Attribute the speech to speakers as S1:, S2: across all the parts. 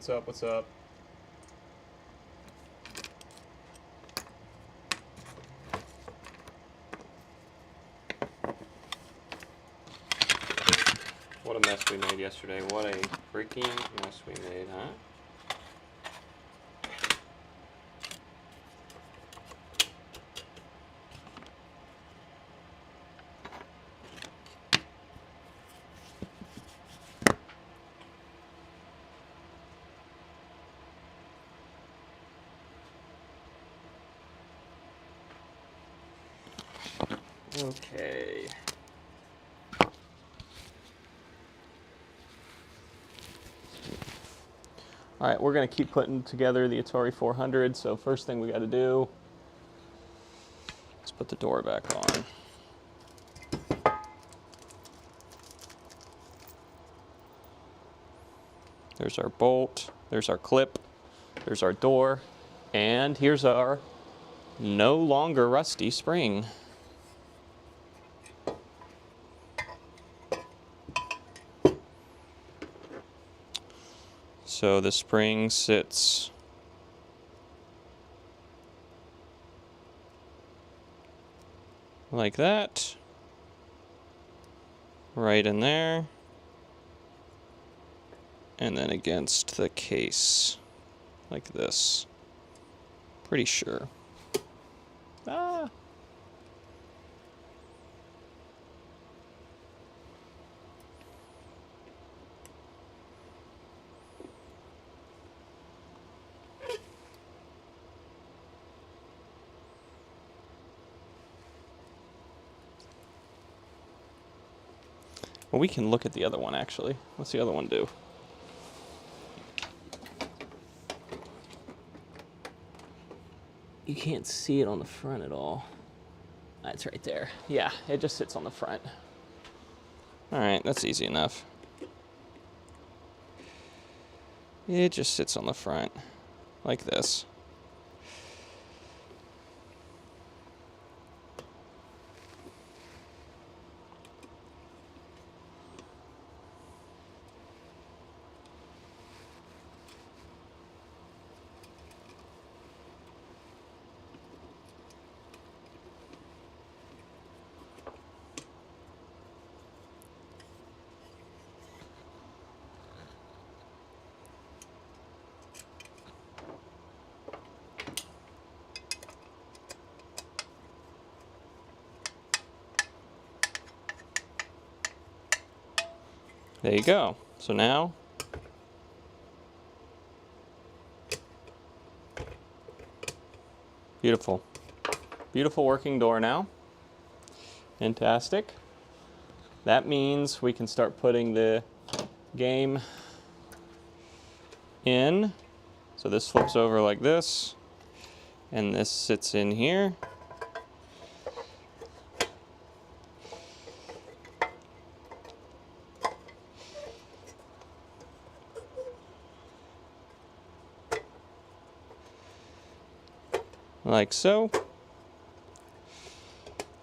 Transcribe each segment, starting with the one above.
S1: What's up? What's up? What a mess we made yesterday. What a freaking mess we made, huh? Okay. All right, we're going to keep putting together the Atari 400. So first thing we got to do is put the door back on. There's our bolt, there's our clip, there's our door, and here's our no longer rusty spring. So the spring sits like that, right in there, and then against the case, like this. Pretty sure. Ah! Well, we can look at the other one, actually. What's the other one do? You can't see it on the front at all. It's right there. Yeah, it just sits on the front. All right, that's easy enough. It just sits on the front, like this. There you go. So now, beautiful. Beautiful working door now. Fantastic. That means we can start putting the game in. So this flips over like this, and this sits in here. Like so.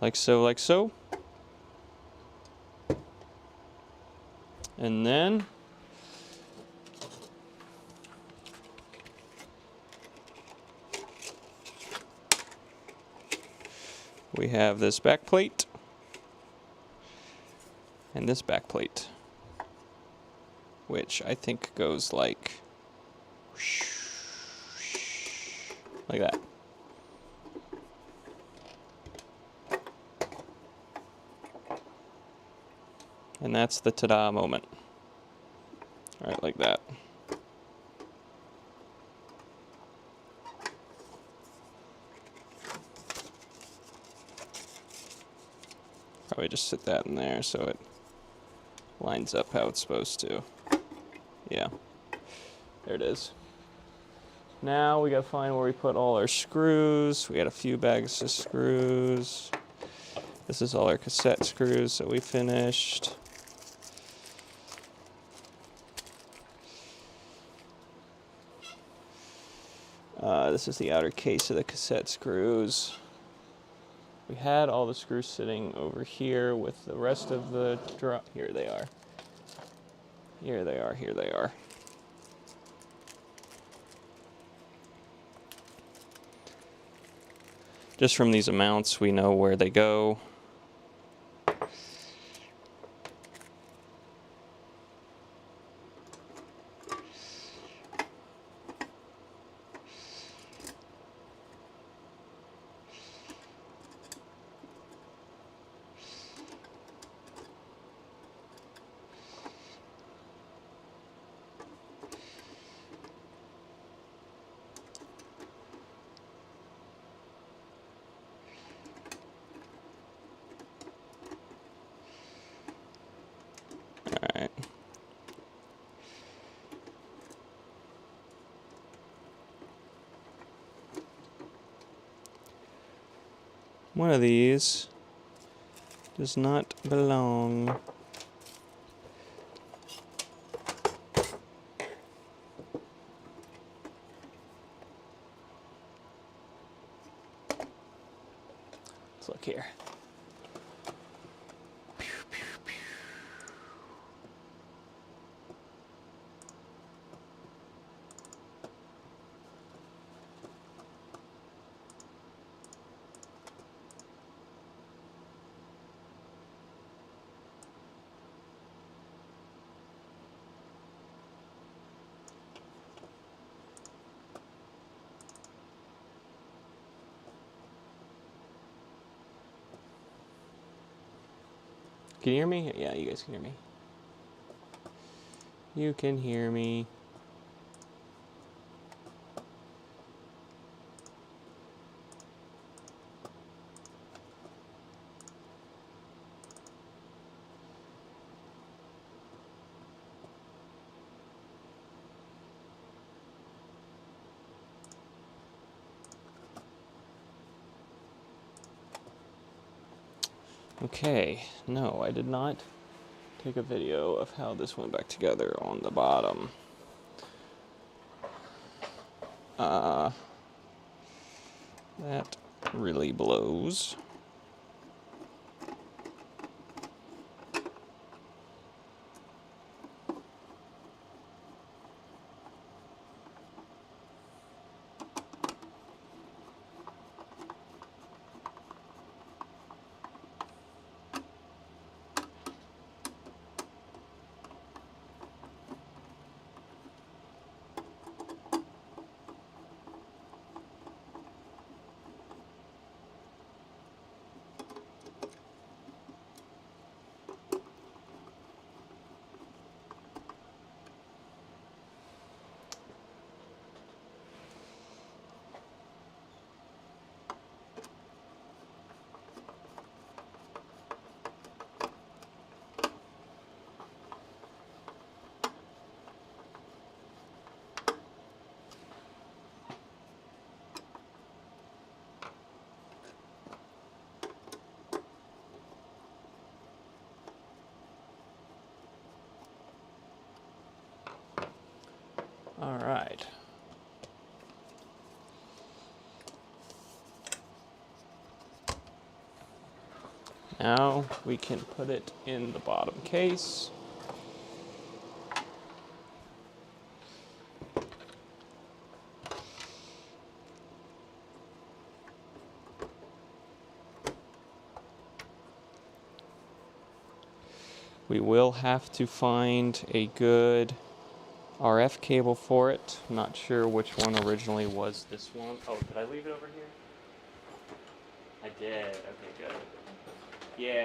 S1: Like so, like so. And then we have this back plate and this back plate, which I think goes like that. And that's the ta-da moment. All right, like that. Probably just sit that in there so it lines up how it's supposed to. Yeah, there it is. Now we gotta find where we put all our screws. We got a few bags of screws. This is all our cassette screws that we finished. This is the outer case of the cassette screws. We had all the screws sitting over here with the rest of the here they are. Here they are, here they are. just from these amounts, we know where they go. Alright. One of these does not belong. Let's look here. Can you hear me? Yeah, you guys can hear me. You can hear me. Okay, no, I did not take a video of how this went back together on the bottom. That really blows. All right. Now we can put it in the bottom case. We will have to find a good RF cable for it. I'm not sure which one originally was this one. Oh, did I leave it over here? I did. Okay, good. Yeah.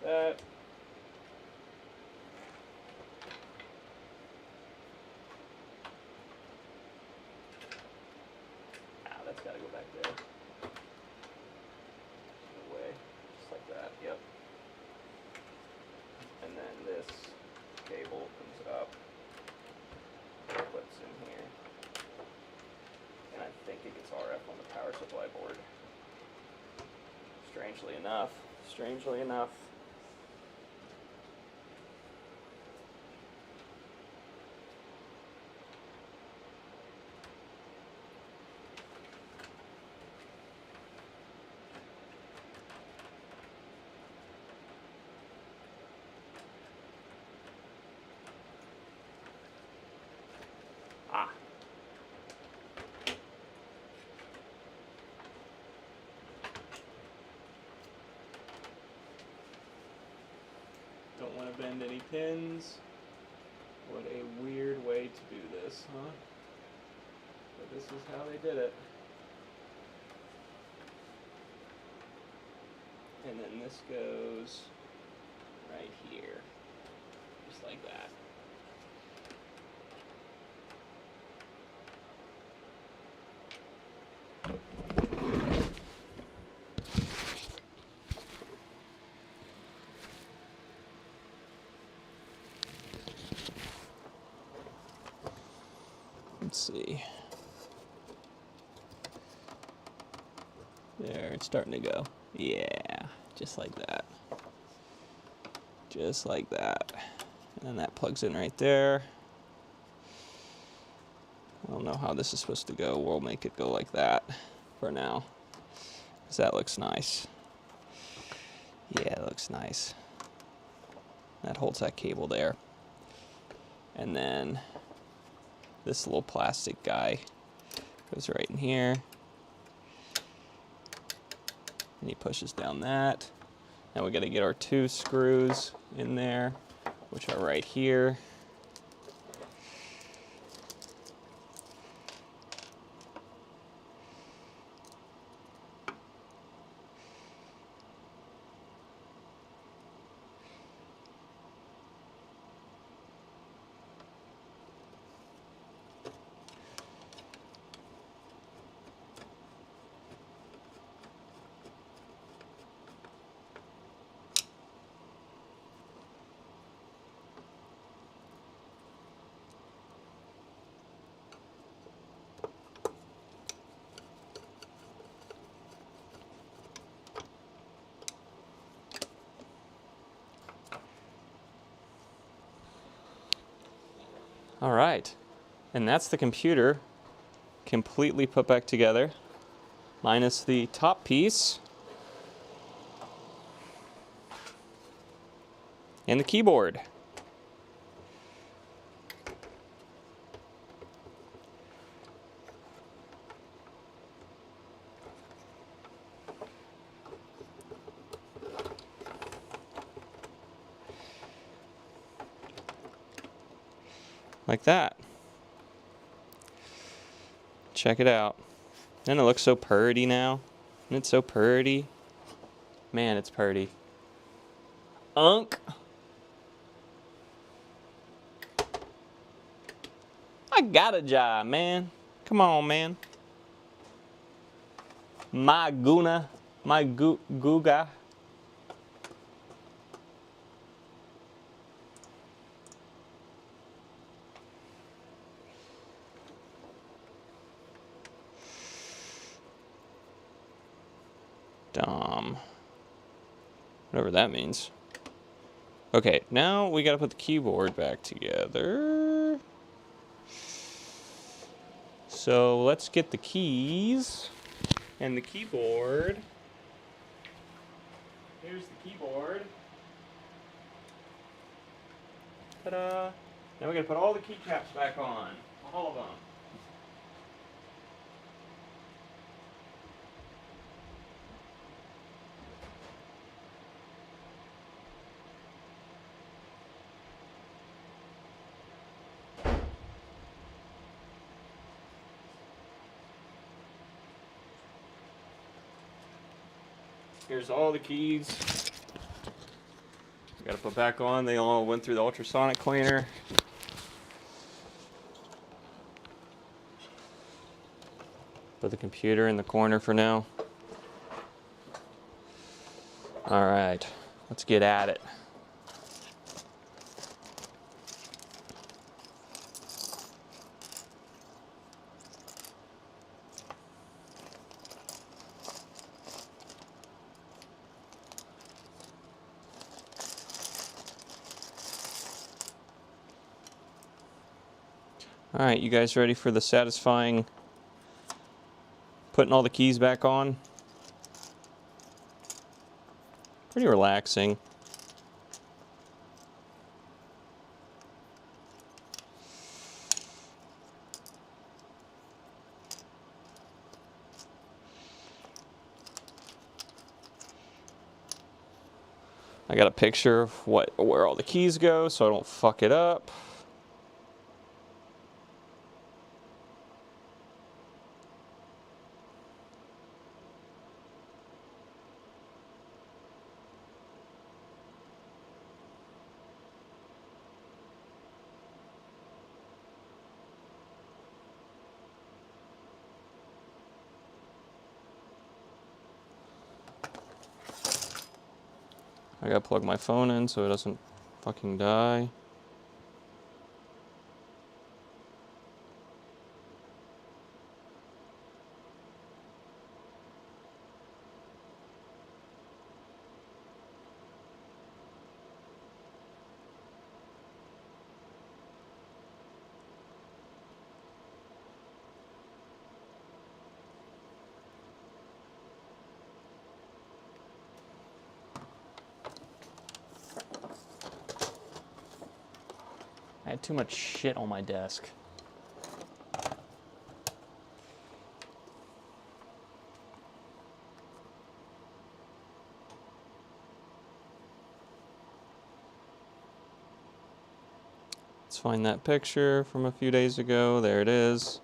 S1: That. That's got to go back there. No way. Just like that. Yep. multiply board. Strangely enough. Strangely enough. Ah. Don't want to bend any pins. What a weird way to do this, huh? But this is how they did it. And then this goes right here. Just like that. Let's see. There, it's starting to go. Yeah, just like that. Just like that. And then that plugs in right there. I don't know how this is supposed to go. We'll make it go like that for now, because that looks nice. Yeah, it looks nice. That holds that cable there. And then this little plastic guy goes right in here. And he pushes down that. Now we got to get our 2 screws in there, which are right here. All right, and that's the computer completely put back together, minus the top piece and the keyboard. Like that. Check it out. And it looks so purty now. And it's so purty. Man, it's purty. Unk. I got a job, man. Come on, man. My guna. My guga. Dom. Whatever that means. Okay, now we gotta put the keyboard back together. So let's get the keys and the keyboard. Here's the keyboard. Ta-da! Now we gotta put all the keycaps back on. All of them. Here's all the keys. We gotta put back on. They all went through the ultrasonic cleaner. Put the computer in the corner for now. All right, let's get at it. Alright, you guys ready for the satisfying putting all the keys back on? Pretty relaxing. I got a picture of where all the keys go so I don't fuck it up. I gotta plug my phone in so it doesn't fucking die. I had too much shit on my desk. Let's find that picture from a few days ago. There it is.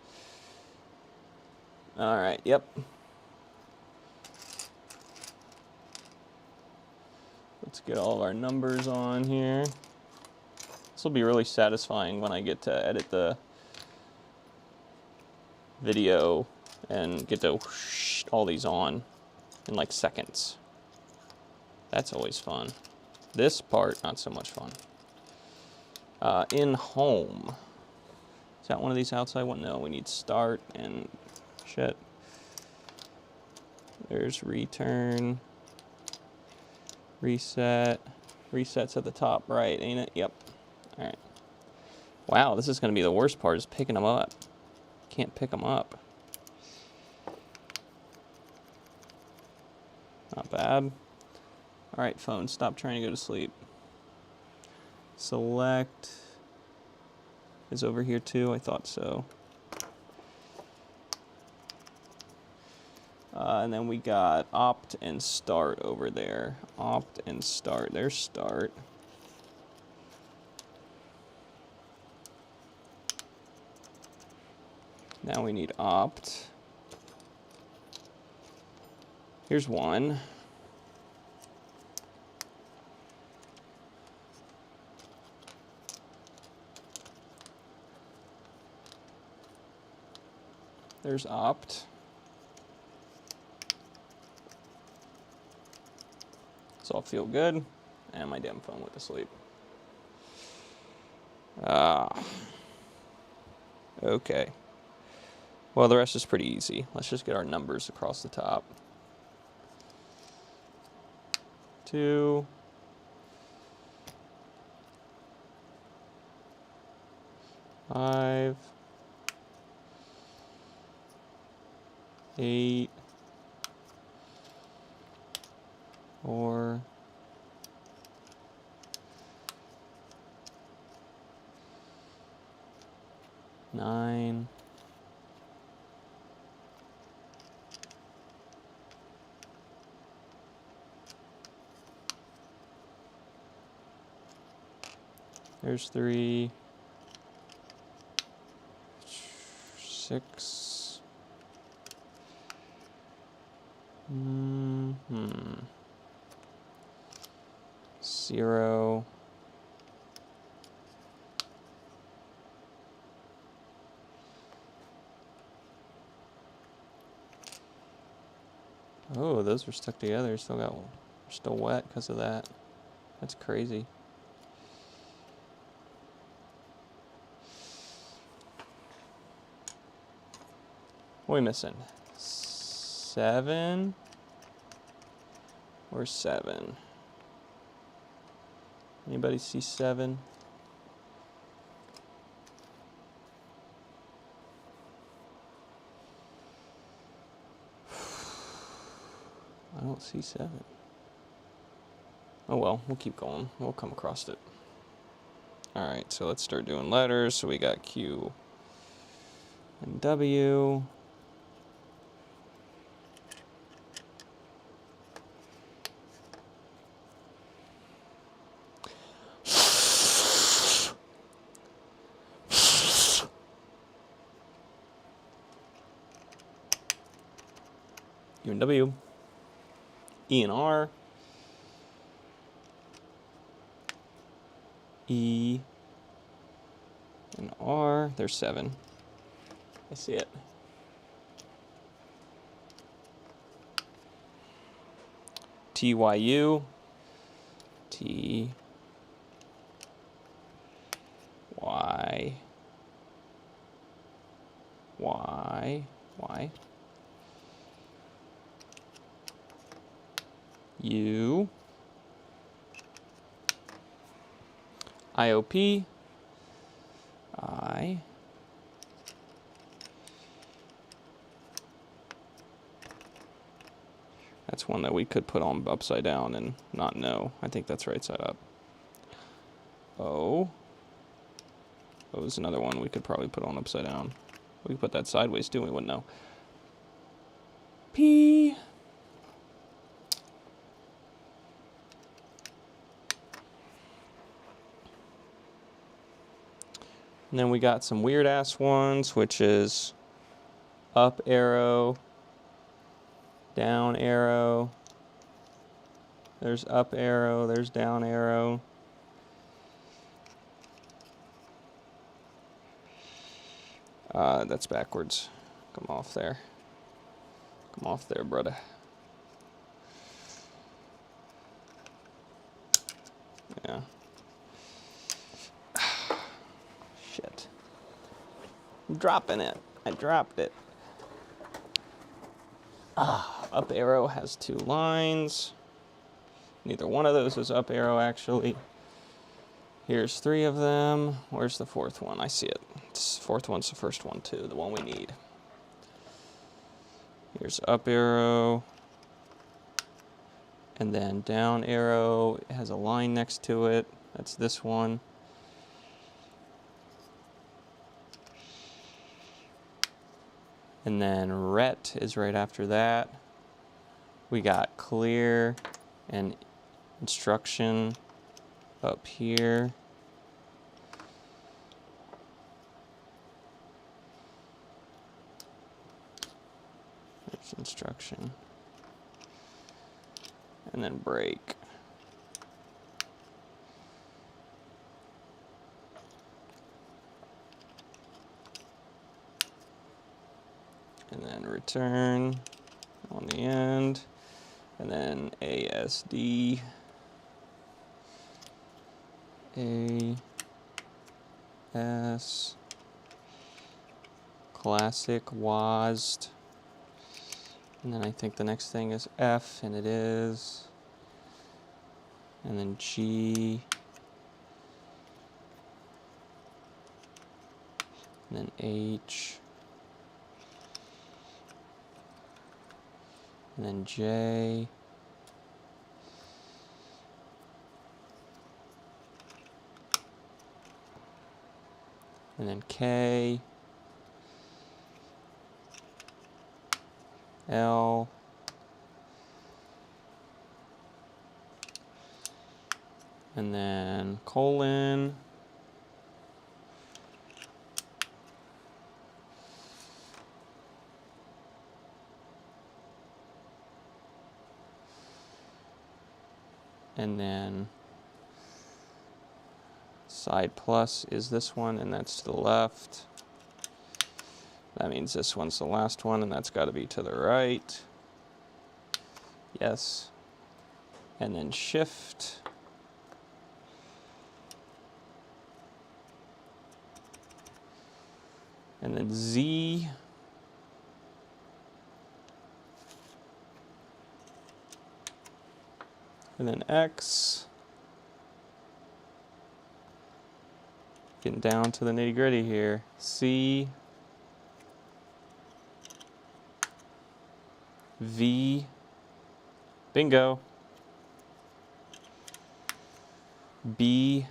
S1: Alright, yep. Let's get all of our numbers on here. This will be really satisfying when I get to edit the video and get to whoosh all these on in like seconds. That's always fun. This part, not so much fun. In home. Is that one of these outside ones? No, we need start and shit. There's return. Reset. Reset's at the top right, ain't it? Yep. Alright. Wow, this is going to be the worst part, is picking them up. Can't pick them up. Not bad. Alright, phone, stop trying to go to sleep. Select is over here too, I thought so. And then we got opt and start over there. Opt and start. There's start. Now we need opt. Here's one. There's opt. This all feel good. And my damn phone went to sleep. Okay. Well, the rest is pretty easy. Let's just get our numbers across the top. 2. 5. 8. 4. 9. 3. 6. 0. Oh, those were stuck together. Still wet because of that. That's crazy. What are we missing? 7? Or 7? Anybody see 7? I don't see 7. Oh well, we'll keep going. We'll come across it. Alright, so let's start doing letters. So we got Q and W. U and W. E and R. E and R. There's 7. I see it. T, Y, U. T, Y, Y, Y. U. IOP. I. That's one that we could put on upside down and not know. I think that's right side up. O. O is another one we could probably put on upside down. We could put that sideways too, we wouldn't know. P. And then we got some weird ass ones, which is up arrow, down arrow. There's up arrow, there's down arrow. That's backwards. Come off there. Come off there, brother. Yeah. Shit. I'm dropping it. I dropped it. Up arrow has 2 lines. Neither one of those is up arrow, actually. Here's 3 of them. Where's the 4th one? I see it. This 4th one's the first one, too, the one we need. Here's up arrow. And then down arrow. It has a line next to it. That's this one. And then ret is right after that. We got clear and instruction up here. There's instruction. And then break. And then return on the end. And then ASD. AS. Classic WASD. And then I think the next thing is F, and it is. And then G. And then H. And then J. And then K. L. And then colon. And then side plus is this one, and that's to the left. That means this one's the last one, and that's got to be to the right. Yes. And then shift. And then Z. And then X. Getting down to the nitty gritty here. C. V. Bingo. B,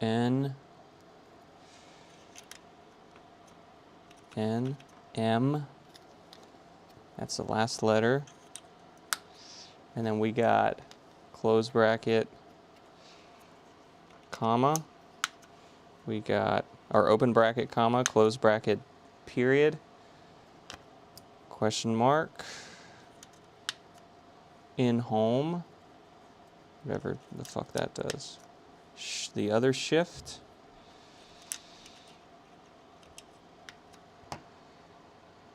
S1: N, M. That's the last letter. And then we got close bracket, comma. We got our open bracket, comma, close bracket, period, question mark, in home, whatever the fuck that does. The other shift.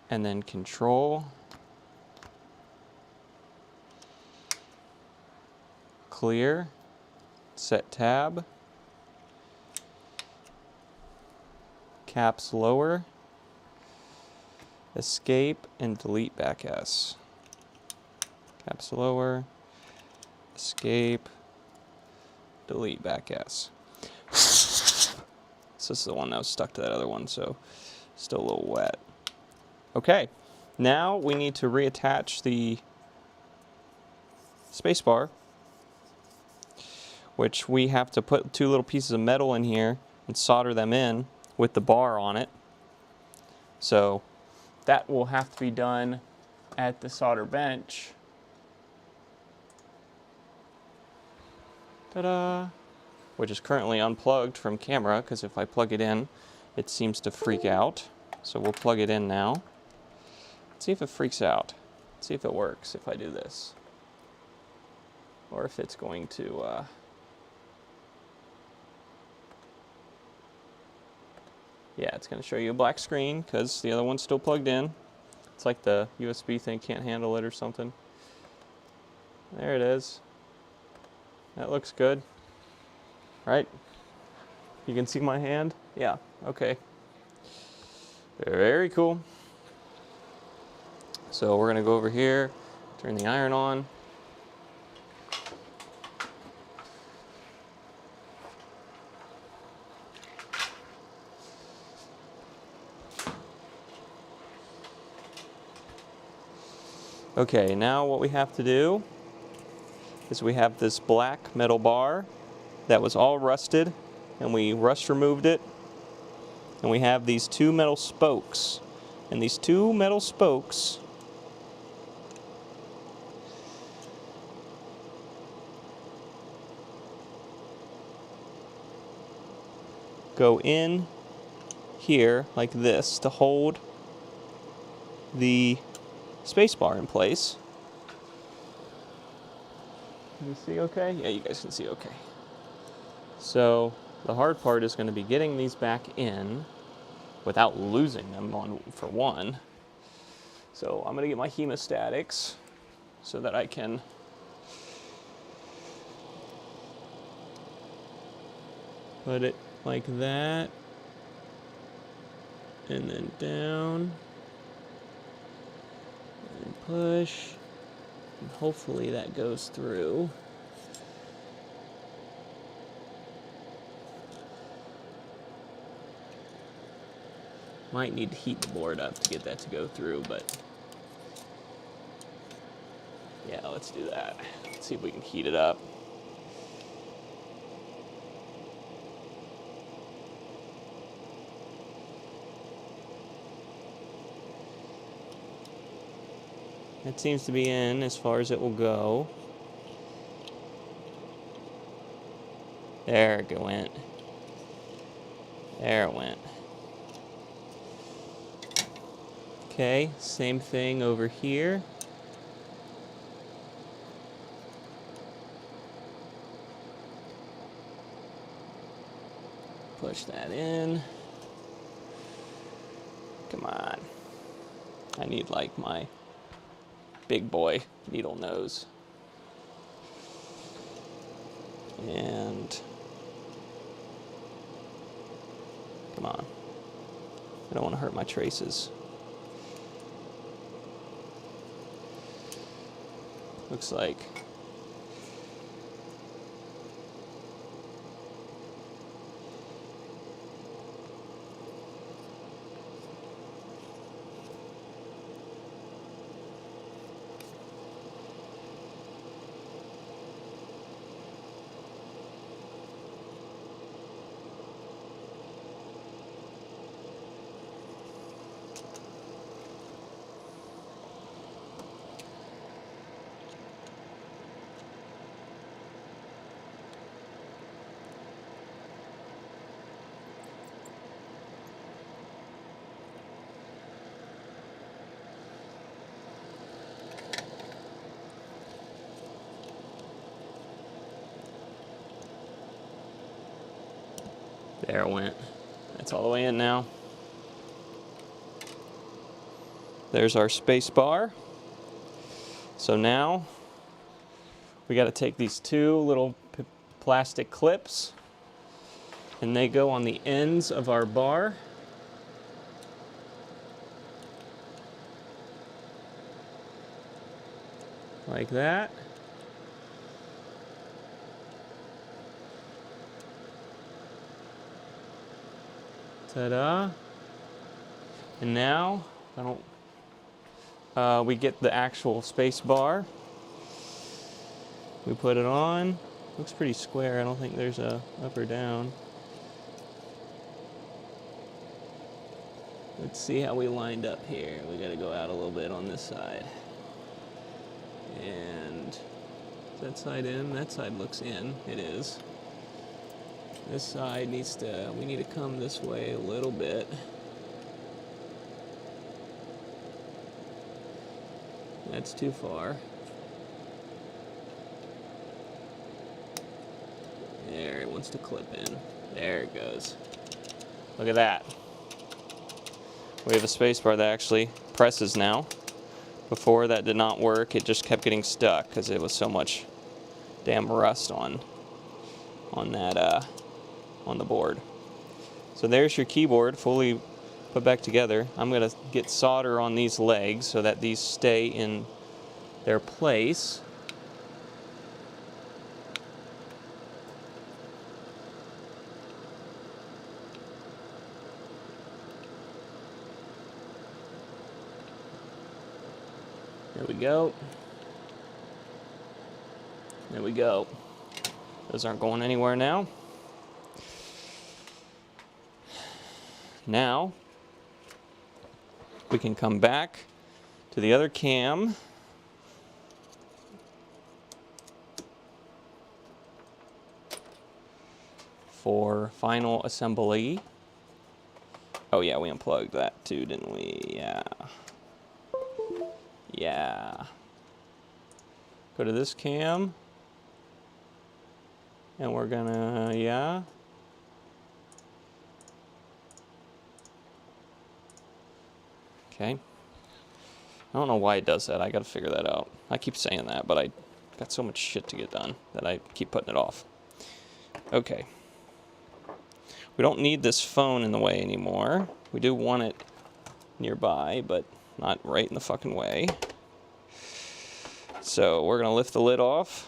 S1: And then control, clear, set tab, caps lower, escape, and delete back S. Caps lower, escape, delete back S. So this is the one that was stuck to that other one, so still a little wet. Okay, now we need to reattach the spacebar, which we have to put 2 little pieces of metal in here and solder them in with the bar on it. So that will have to be done at the solder bench. Ta-da! Which is currently unplugged from camera, because if I plug it in, it seems to freak out. So we'll plug it in now. Let's see if it freaks out. Let's see if it works if I do this. Or if it's going to... Yeah, it's going to show you a black screen because the other one's still plugged in. It's like the USB thing can't handle it or something. There it is. That looks good. Right? You can see my hand? Yeah, okay. Very cool. So we're going to go over here, turn the iron on. Okay, now what we have to do is we have this black metal bar that was all rusted, and we rust removed it. And we have these 2 metal spokes. And these 2 metal spokes go in here like this to hold the spacebar in place. Can you see okay? Yeah, you guys can see okay. So the hard part is going to be getting these back in without losing them for one. So I'm going to get my hemostatics so that I can put it like that, and then down, and push, and hopefully that goes through. Might need to heat the board up to get that to go through, but yeah, let's do that. Let's see if we can heat it up. It seems to be in as far as it will go. There it went. There it went. Okay, same thing over here. Push that in. Come on. I need like my big boy needle nose. And come on. I don't want to hurt my traces. Looks like There it went. That's all the way in now. There's our space bar. So now we got to take these two little plastic clips, and they go on the ends of our bar. Like that. Ta-da. And now, we get the actual space bar. We put it on. Looks pretty square. I don't think there's a up or down. Let's see how we lined up here. We got to go out a little bit on this side. And is that side in? That side looks in. It is. This side we need to come this way a little bit. That's too far. There, it wants to clip in. There it goes. Look at that. We have a space bar that actually presses now. Before that did not work. It just kept getting stuck because it was so much damn rust on the board. So there's your keyboard fully put back together. I'm going to get solder on these legs so that these stay in their place. There we go. There we go. Those aren't going anywhere now. Now, we can come back to the other cam. For final assembly. Oh yeah, we unplugged that too, didn't we? Yeah. Yeah. Go to this cam. And we're gonna, yeah. Okay. I don't know why it does that. I gotta figure that out. I keep saying that, but I got so much shit to get done that I keep putting it off. Okay. We don't need this phone in the way anymore. We do want it nearby, but not right in the fucking way. So we're gonna lift the lid off,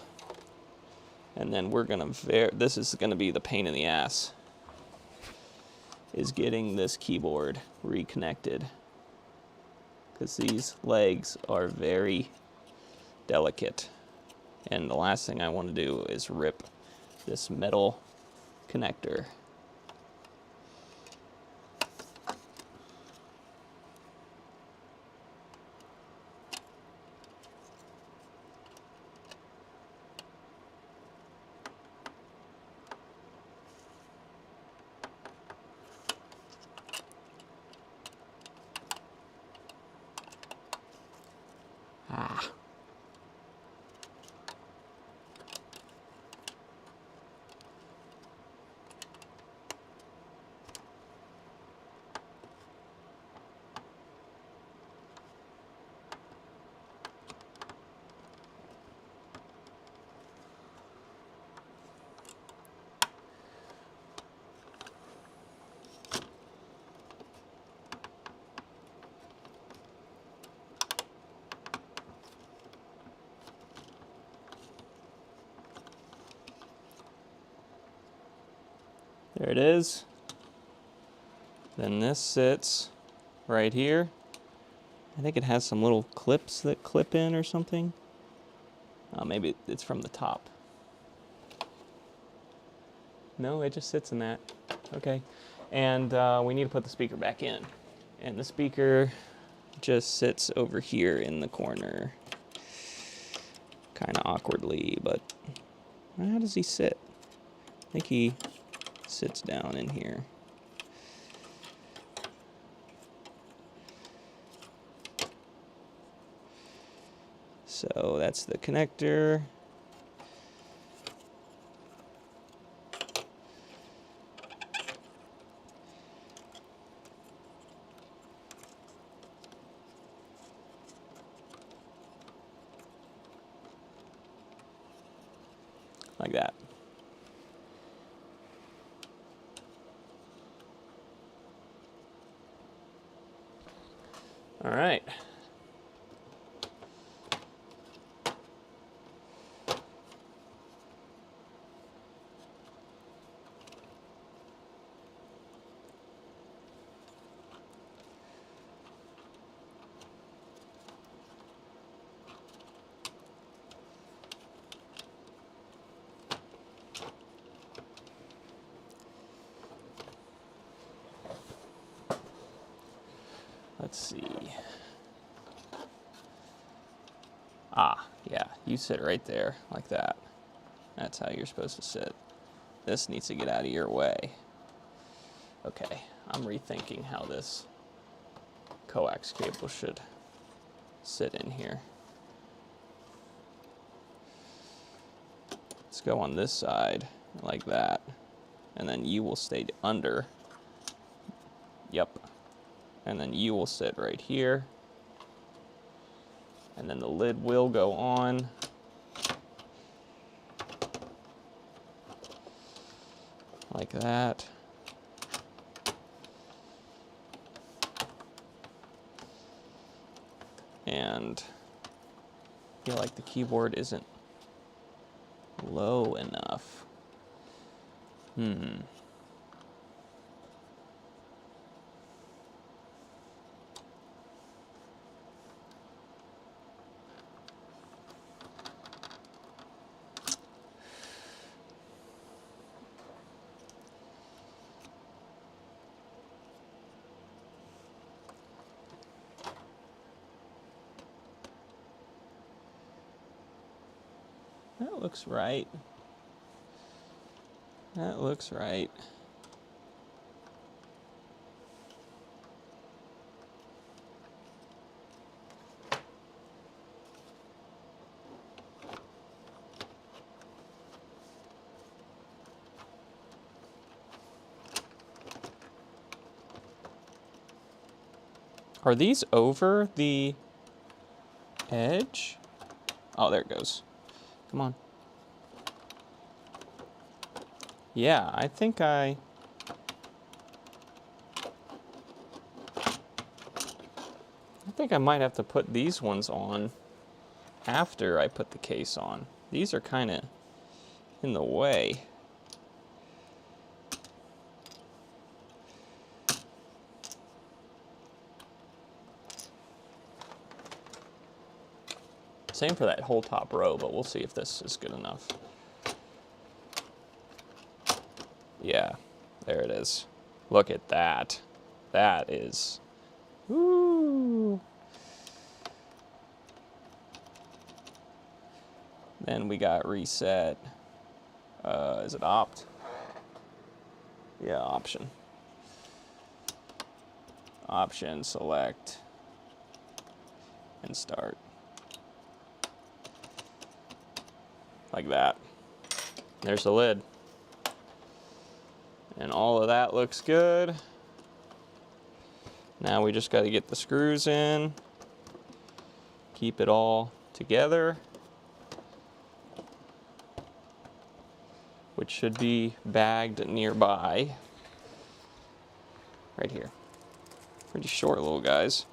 S1: and then we're gonna this is gonna be the pain in the ass, is getting this keyboard reconnected, because these legs are very delicate, and the last thing I want to do is rip this metal connector. Ah. There it is. Then this sits right here. I think it has some little clips that clip in or something. Maybe it's from the top. No, it just sits in that. Okay. And we need to put the speaker back in. And the speaker just sits over here in the corner. Kind of awkwardly, but how does he sit? I think he sits down in here. So that's the connector. like that. All right. Let's see. Ah, yeah, you sit right there, like that. That's how you're supposed to sit. This needs to get out of your way. Okay, I'm rethinking how this coax cable should sit in here. Let's go on this side, like that. And then you will stay under. Yep. And then you will sit right here. And then the lid will go on. Like that. And I feel like the keyboard isn't low enough. That looks right. That looks right. Are these over the edge? Oh, there it goes. Come on. Yeah, I think I might have to put these ones on after I put the case on. These are kind of in the way. Same for that whole top row, but we'll see if this is good enough. Yeah, there it is. Look at that. That is, woo. Then we got reset. Is it opt? Yeah, option. Option, select, and start. Like that. There's the lid. And all of that looks good. Now we just got to get the screws in. Keep it all together. Which should be bagged nearby. Right here. Pretty short little guys.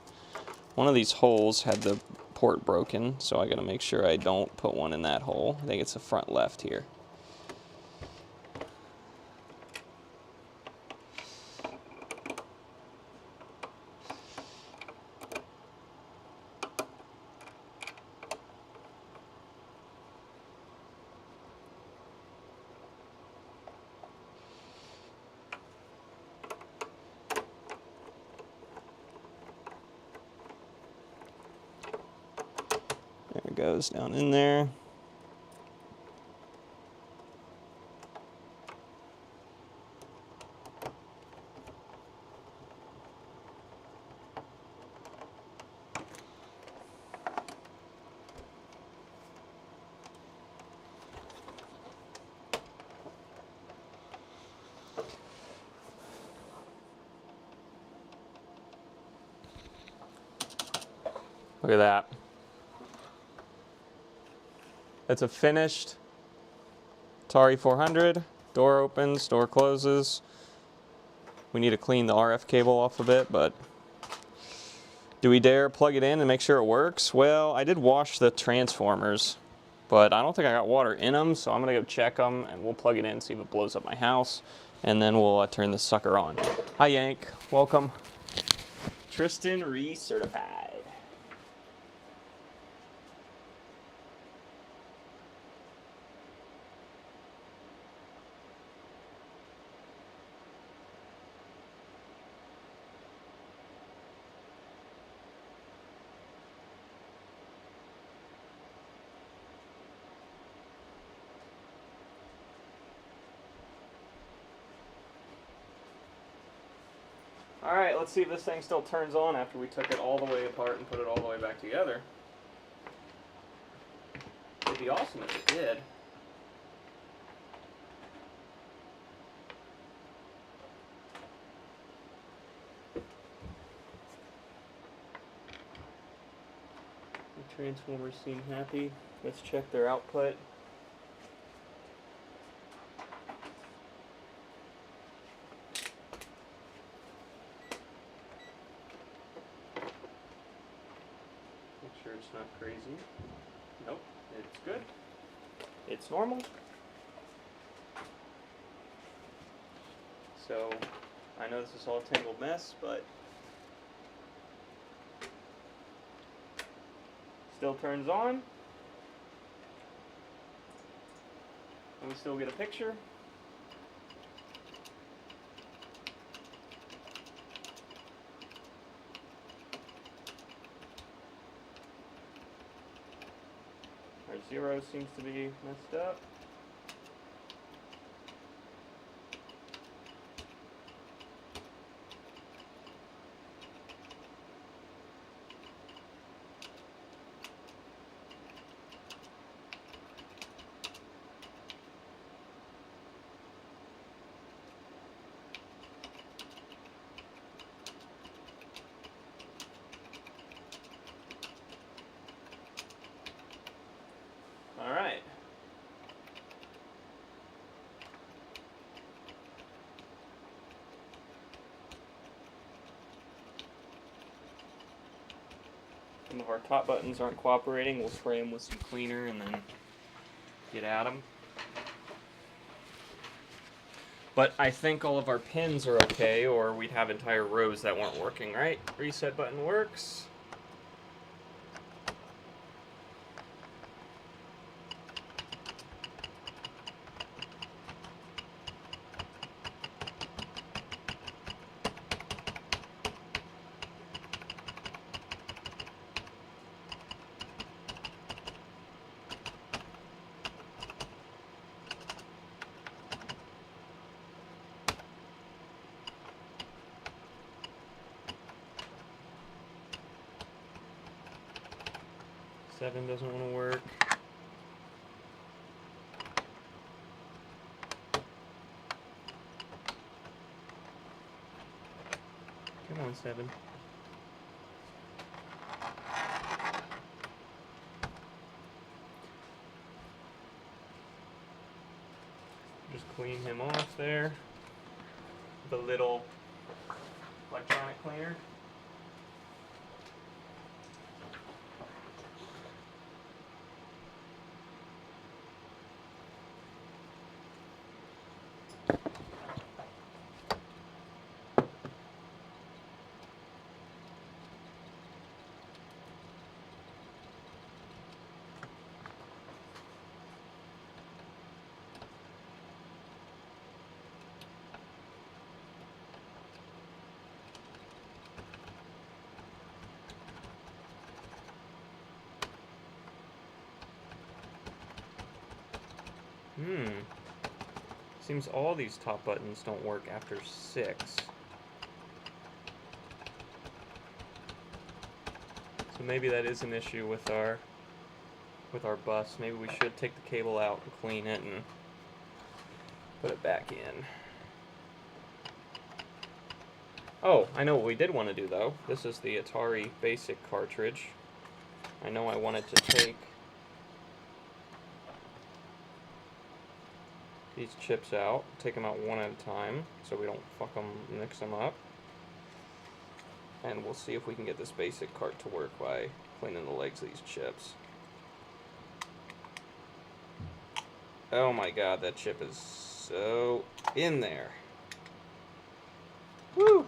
S1: One of these holes had the port broken, so I gotta make sure I don't put one in that hole. I think it's the front left here. There it goes down in there. Look at that. That's a finished Atari 400. Door opens, door closes. We need to clean the RF cable off a bit, but do we dare plug it in and make sure it works? Well, I did wash the transformers, but I don't think I got water in them, so I'm gonna go check them and we'll plug it in, see if it blows up my house, and then we'll turn this sucker on. Hi Yank, welcome. Tristan recertified. Alright, let's see if this thing still turns on after we took it all the way apart and put it all the way back together. It'd be awesome if it did. The transformers seem happy. Let's check their output. Make sure it's not crazy. Nope, it's good. It's normal. So, I know this is all a tangled mess, but still turns on. And we still get a picture. Our 0 seems to be messed up. All right. Some of our top buttons aren't cooperating. We'll spray them with some cleaner and then get at them. But I think all of our pins are okay, or we'd have entire rows that weren't working, right? Reset button works. Seven doesn't want to work. Come on, 7. Just clean him off there. The little electronic cleaner. Seems all these top buttons don't work after 6. So maybe that is an issue with our bus. Maybe we should take the cable out and clean it and put it back in. Oh, I know what we did want to do though. This is the Atari basic cartridge. I know I wanted to take these chips out, take them out one at a time so we don't mix them up. And we'll see if we can get this basic cart to work by cleaning the legs of these chips. Oh my god, that chip is so in there. Woo!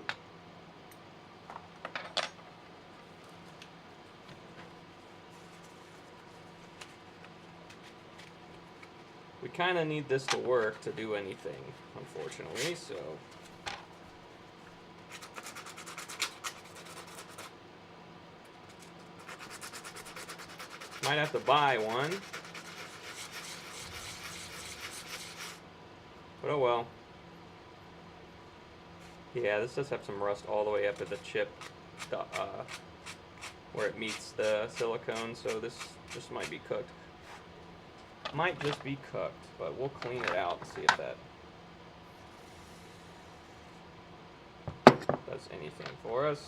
S1: We kind of need this to work to do anything, unfortunately, so... Might have to buy one. But oh well. Yeah, this does have some rust all the way up to the chip where it meets the silicone, so this might be cooked. Might just be cooked, but we'll clean it out and see if that does anything for us.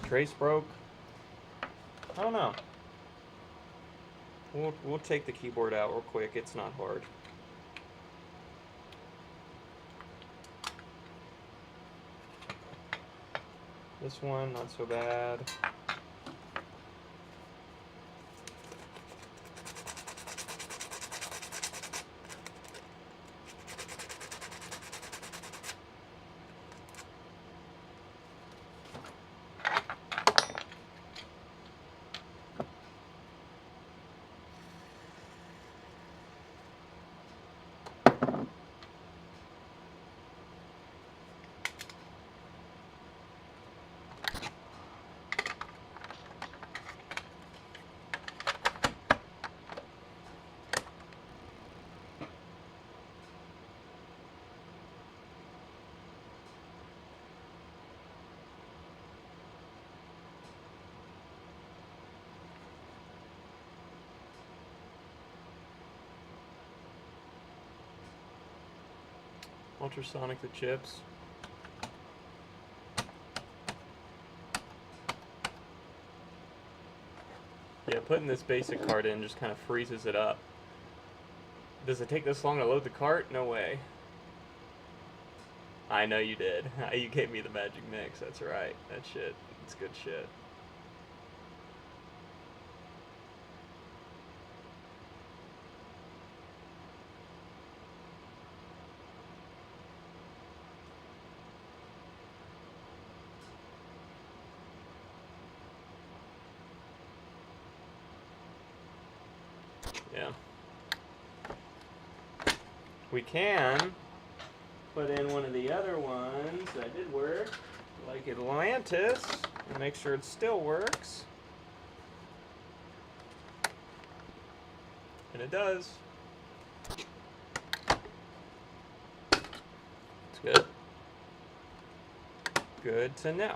S1: Trace broke. I don't know. We'll take the keyboard out real quick. It's not hard. This one, not so bad. Ultrasonic the chips. Yeah, putting this basic cart in just kind of freezes it up. Does it take this long to load the cart? No way. I know you did. You gave me the magic mix, that's right. That shit, it's good shit. Yeah. We can put in one of the other ones that did work, like Atlantis, and make sure it still works. And it does. It's good. Good to know.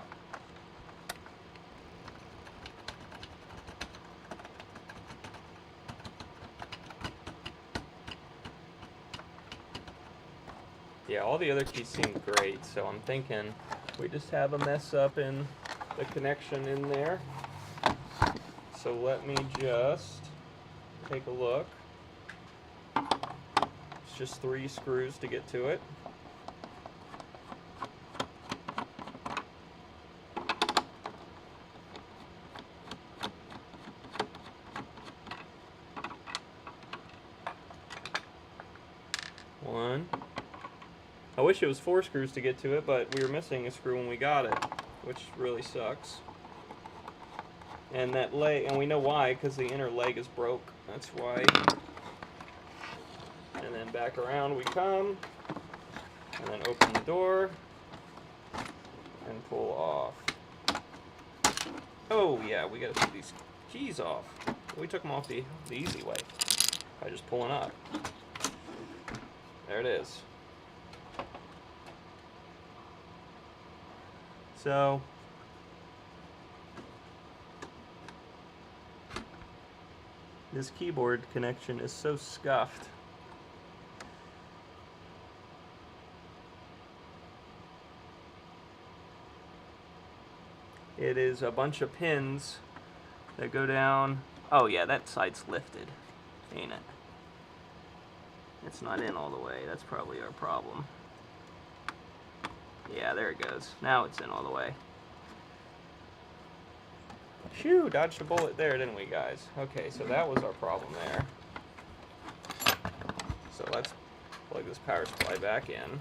S1: Yeah, all the other keys seem great, so I'm thinking we just have a mess up in the connection in there. So let me just take a look. It's just 3 screws to get to it. One. I wish it was 4 screws to get to it, but we were missing a screw when we got it, which really sucks. And that leg, and we know why, because the inner leg is broke. That's why. And then back around we come, and then open the door, and pull off. Oh yeah, we gotta take these keys off. We took them off the easy way, by just pulling up. There it is. So, this keyboard connection is so scuffed. It is a bunch of pins that go down. Oh yeah, that side's lifted, ain't it? It's not in all the way. That's probably our problem. Yeah, there it goes. Now it's in all the way. Phew, dodged a bullet there, didn't we, guys? Okay, so that was our problem there. So let's plug this power supply back in.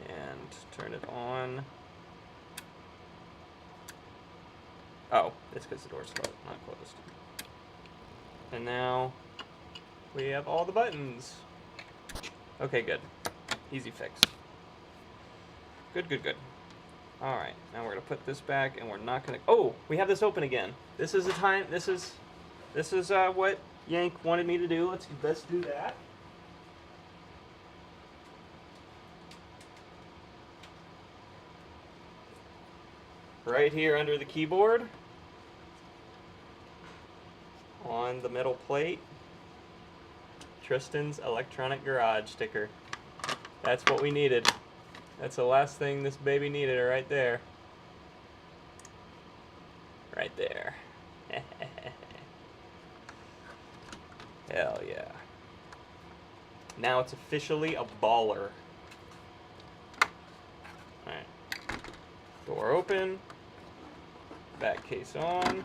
S1: And turn it on. Oh, it's because the door's not closed. And now we have all the buttons. Okay, good. Easy fix. Good, good, good. Alright, now we're going to put this back, and we're not going to... Oh, we have this open again. This is the time... This is what Yank wanted me to do. Let's do that. Right here under the keyboard, on the metal plate, Tristan's Electronic Garage sticker. That's what we needed. That's the last thing this baby needed right there. Right there. Hell yeah. Now it's officially a baller. Alright. Door open. Back case on.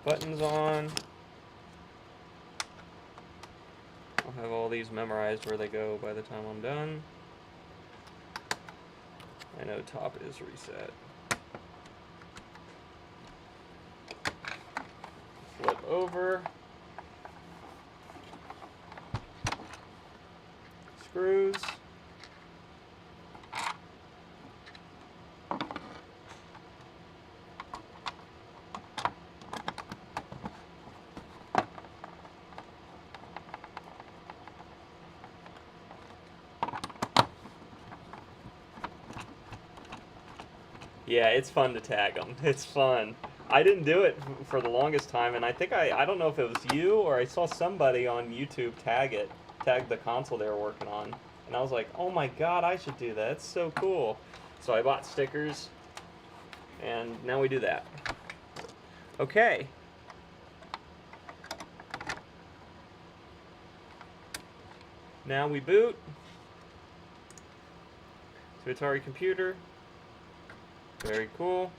S1: Buttons on. I'll have all these memorized where they go by the time I'm done. I know top is reset. Flip over. Screws. Yeah, it's fun to tag them. It's fun. I didn't do it for the longest time, and I think I don't know if it was you or I saw somebody on YouTube tag the console they were working on. And I was like, oh my god, I should do that. It's so cool. So I bought stickers, and now we do that. Okay. Now we boot to Atari computer. Very cool.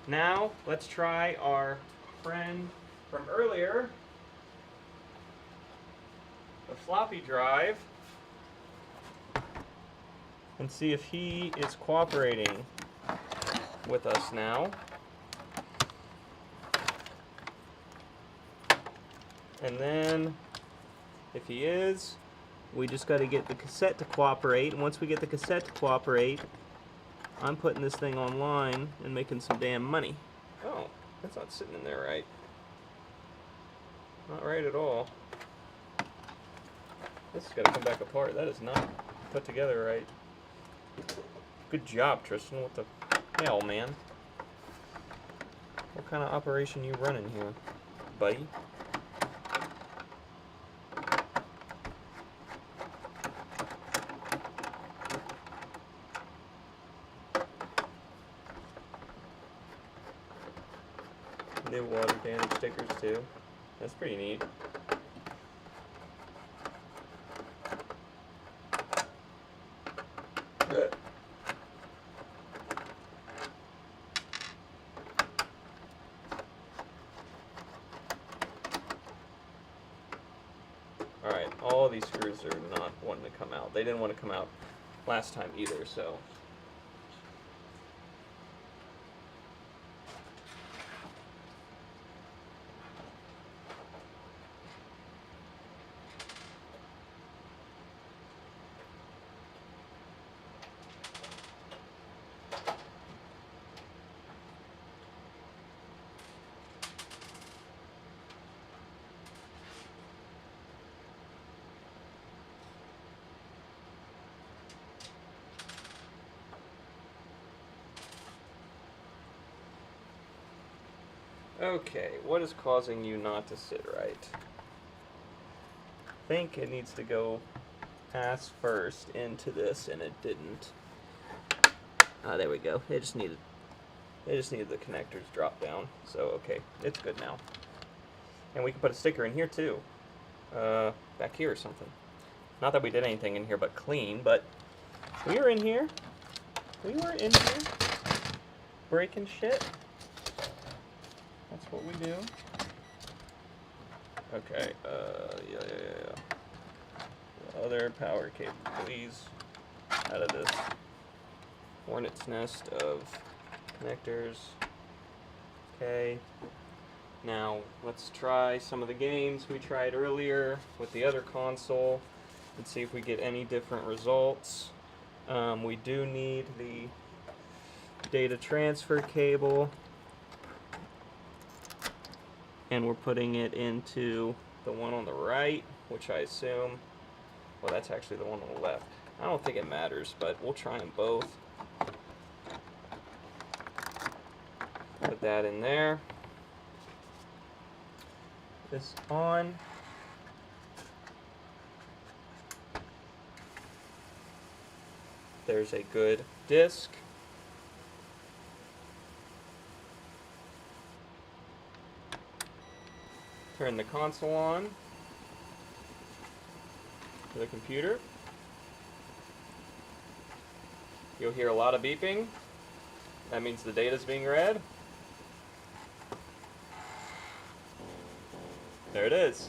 S1: Now, let's try our friend from earlier, the floppy drive, and see if he is cooperating with us now. And then, if he is, we just got to get the cassette to cooperate. And once we get the cassette to cooperate, I'm putting this thing online and making some damn money. Oh, that's not sitting in there right. Not right at all. This has got to come back apart. That is not put together right. Good job, Tristan. What the hell, man? What kind of operation you running here, buddy? New water damage stickers too. That's pretty neat. Alright, all these screws are not wanting to come out. They didn't want to come out last time either, so. Okay, what is causing you not to sit right? I think it needs to go pass first into this, and it didn't. Ah, there we go. It just needed the connectors drop down. So okay, it's good now. And we can put a sticker in here too, back here or something. Not that we did anything in here but clean, but we were in here. We were in here breaking shit. That's what we do. Okay, yeah. The other power cable, please. Out of this hornet's nest of connectors. Okay. Now, let's try some of the games we tried earlier with the other console and see if we get any different results. We do need the data transfer cable, and we're putting it into the one on the right, which I assume, well, that's actually the one on the left. I don't think it matters, but we'll try them both. Put that in there. This on. There's a good disc. Turn the console on to the computer. You'll hear a lot of beeping. That means the data's being read. There it is.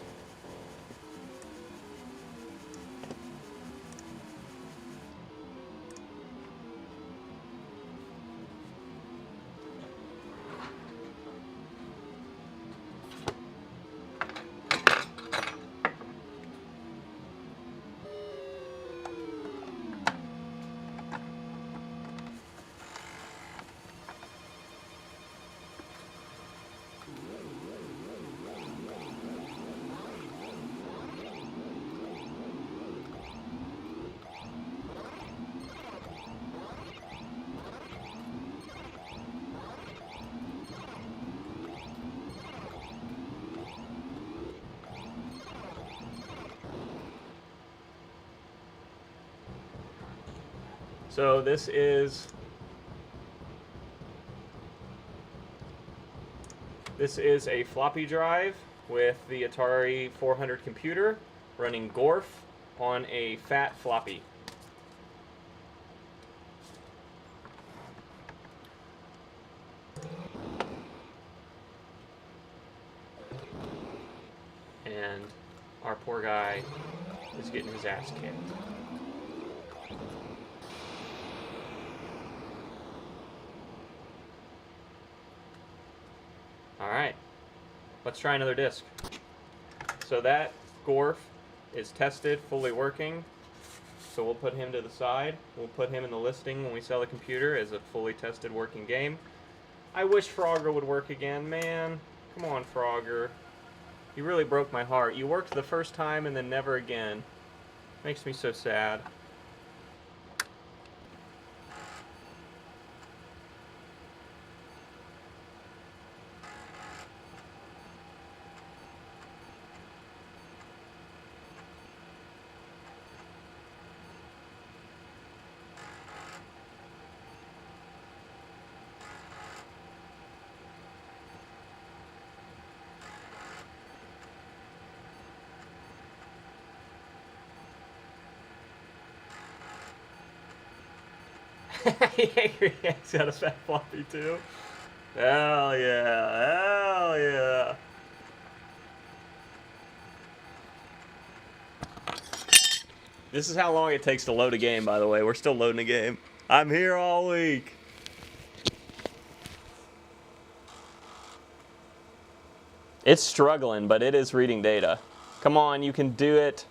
S1: So this is a floppy drive with the Atari 400 computer running Gorf on a fat floppy. And our poor guy is getting his ass kicked. Alright, let's try another disc. So that Gorf is tested, fully working. So we'll put him to the side. We'll put him in the listing when we sell the computer as a fully tested working game. I wish Frogger would work again, man. Come on, Frogger. You really broke my heart. You worked the first time and then never again. Makes me so sad. He reacts out of fat floppy too. Hell yeah, hell yeah. This is how long it takes to load a game, by the way. We're still loading a game. I'm here all week. It's struggling, but it is reading data. Come on, you can do it.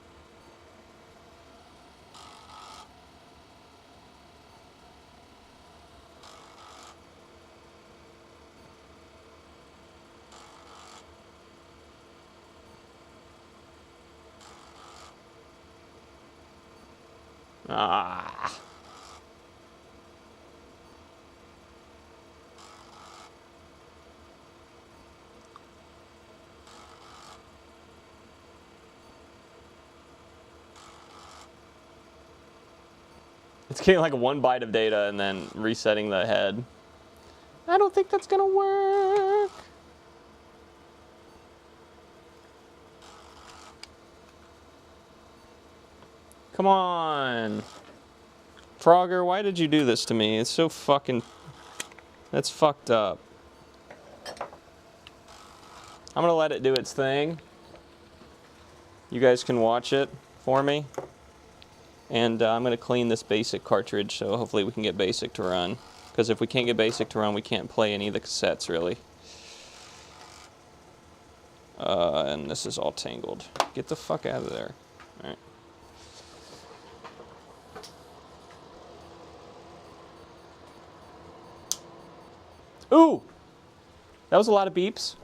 S1: Ah. It's getting like 1 byte of data and then resetting the head. I don't think that's gonna work. Come on. Frogger, why did you do this to me? It's so fucking... That's fucked up. I'm gonna let it do its thing. You guys can watch it for me. And I'm gonna clean this basic cartridge, so hopefully we can get basic to run. Because if we can't get basic to run, we can't play any of the cassettes, really. And this is all tangled. Get the fuck out of there. All right. Ooh! That was a lot of beeps.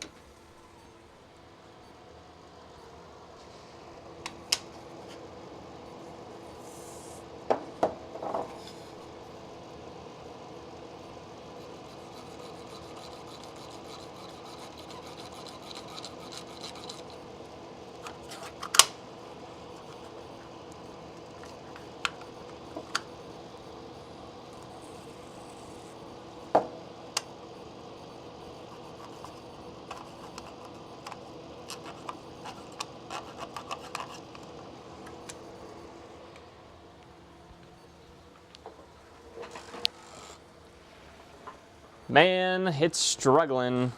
S1: Man, it's struggling.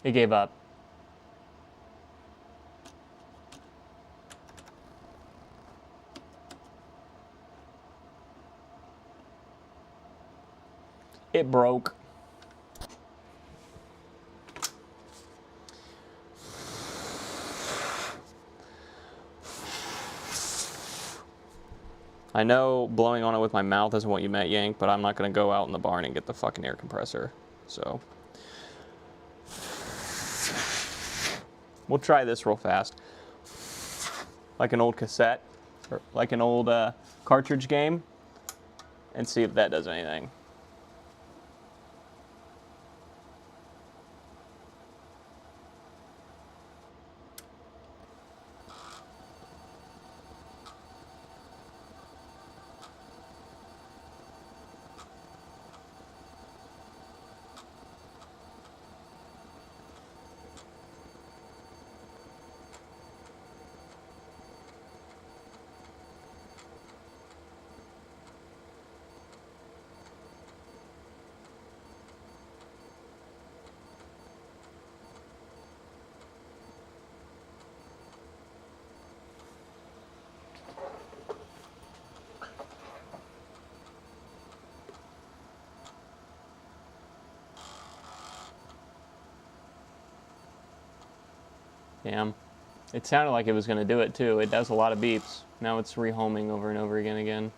S1: It gave up. It broke. I know blowing on it with my mouth isn't what you meant, Yank, but I'm not going to go out in the barn and get the fucking air compressor. So we'll try this real fast. Like an old cassette, or like an old cartridge game, and see if that does anything. Damn. It sounded like it was going to do it too. It does a lot of beeps. Now it's rehoming over and over again. Again.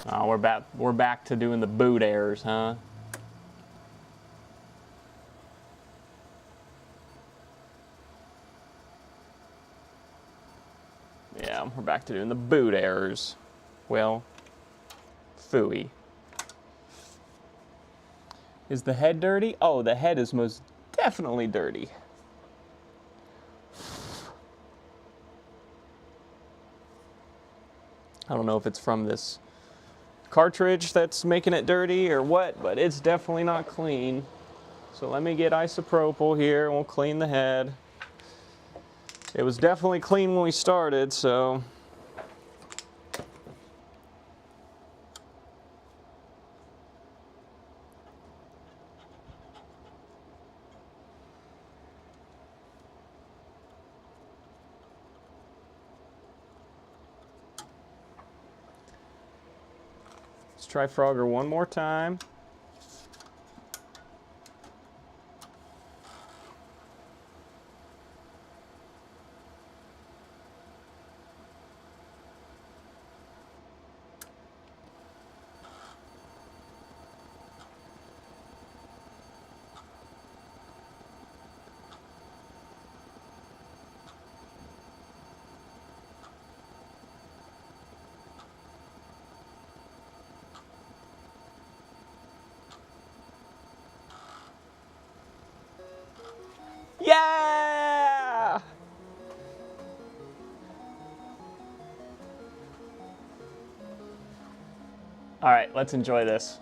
S1: Oh, we're back to doing the boot errors, huh? Yeah, we're back to doing the boot errors. Well, phooey. Is the head dirty? Oh, the head is most definitely dirty. I don't know if it's from this cartridge that's making it dirty or what, but it's definitely not clean. So let me get isopropyl here and we'll clean the head. It was definitely clean when we started, so... Let's try Frogger one more time. Yeah! All right, let's enjoy this.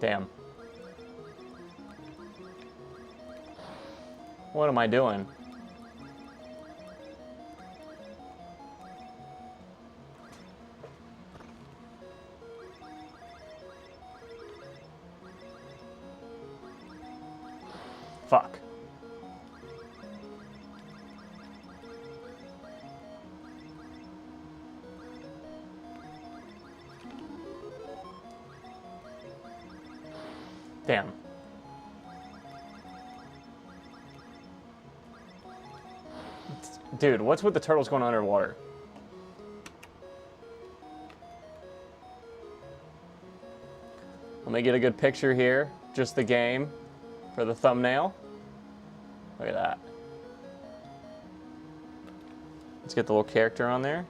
S1: Damn. What am I doing? Fuck. Damn. Dude, what's with the turtles going underwater? Let me get a good picture here. Just the game for the thumbnail. Look at that. Let's get the little character on there.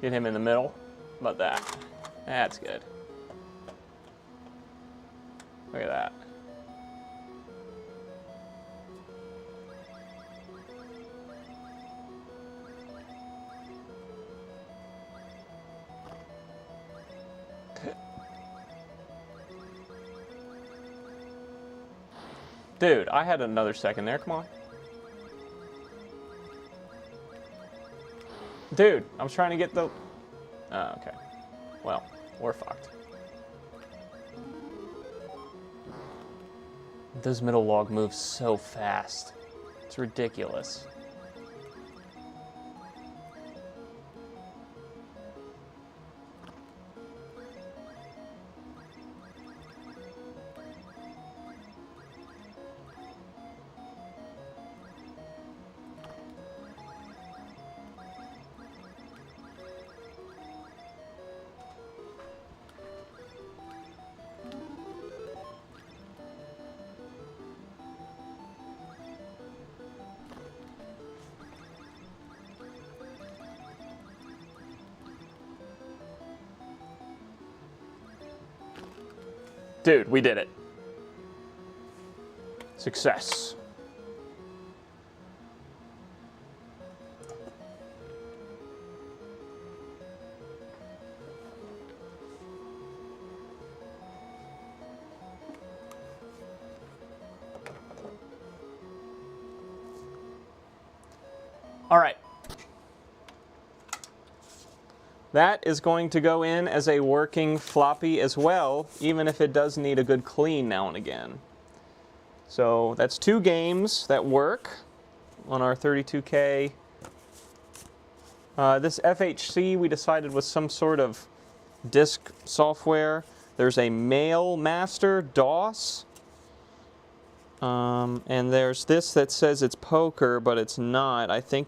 S1: Get him in the middle. How about that? That's good. Look at that. Dude, I had another second there. Come on. Dude, I was trying to get the... Oh, okay. Well, we're fucked. Those middle log moves so fast. It's ridiculous. Dude, we did it. Success. All right. That is going to go in as a working floppy as well, even if it does need a good clean now and again. So that's 2 games that work on our 32K. This FHC we decided was some sort of disk software. There's a Mail Master DOS. And there's this that says it's poker, but it's not. I think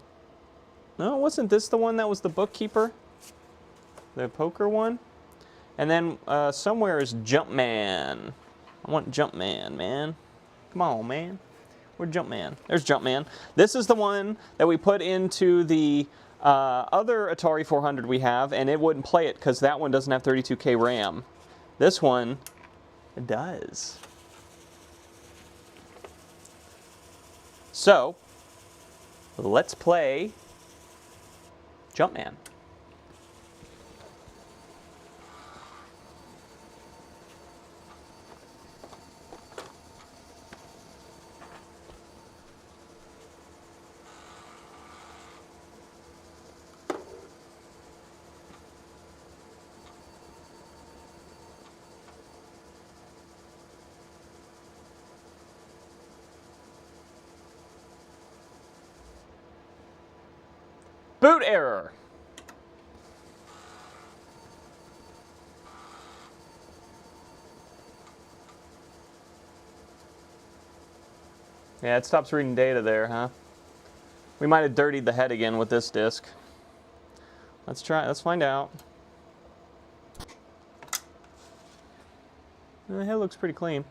S1: No, wasn't this the one that was the bookkeeper? The poker one? And then somewhere is Jumpman. I want Jumpman, man. Come on, man. Where's Jumpman? There's Jumpman. This is the one that we put into the other Atari 400 we have, and it wouldn't play it because that one doesn't have 32K RAM. This one, it does. So, let's play Jumpman. Boot error. Yeah, it stops reading data there, huh? We might have dirtied the head again with this disc. Let's try, let's find out. The head looks pretty clean.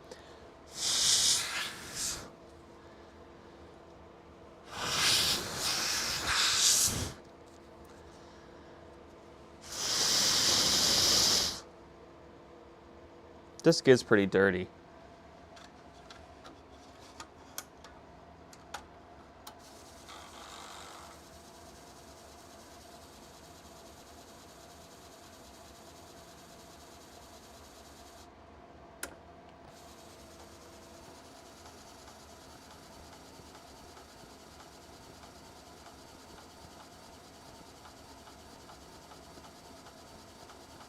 S1: Disc is pretty dirty.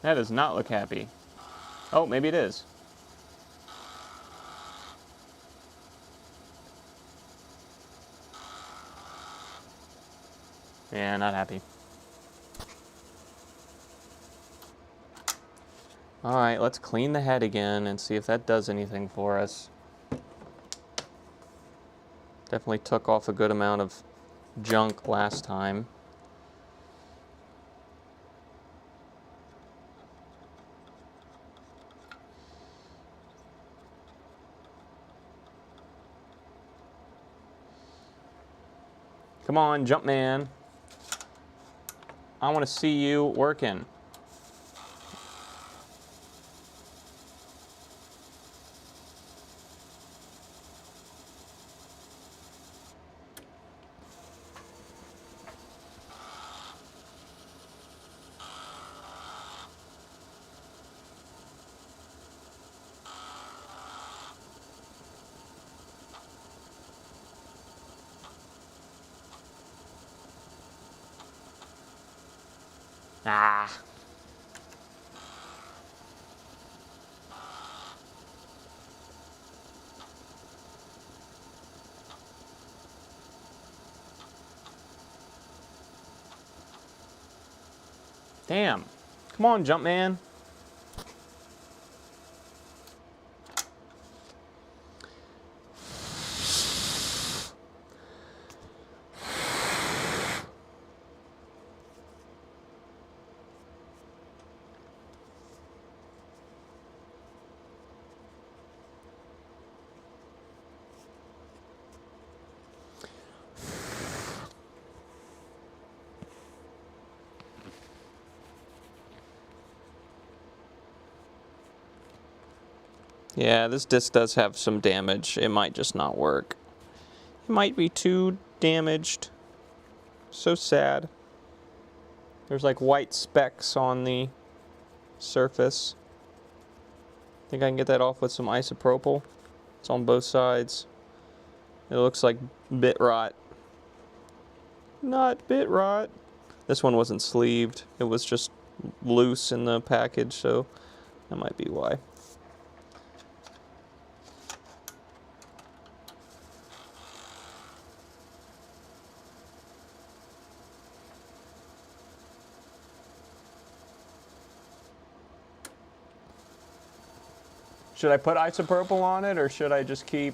S1: That does not look happy. Oh, maybe it is. Yeah, not happy. Alright, let's clean the head again and see if that does anything for us. Definitely took off a good amount of junk last time. Come on, Jumpman. I want to see you working. Ah. Damn. Come on, Jumpman. Yeah, this disc does have some damage. It might just not work. It might be too damaged. So sad. There's like white specks on the surface. Think I can get that off with some isopropyl. It's on both sides. It looks like bit rot. Not bit rot. This one wasn't sleeved. It was just loose in the package, so that might be why. Should I put isopropyl on it, or should I just keep...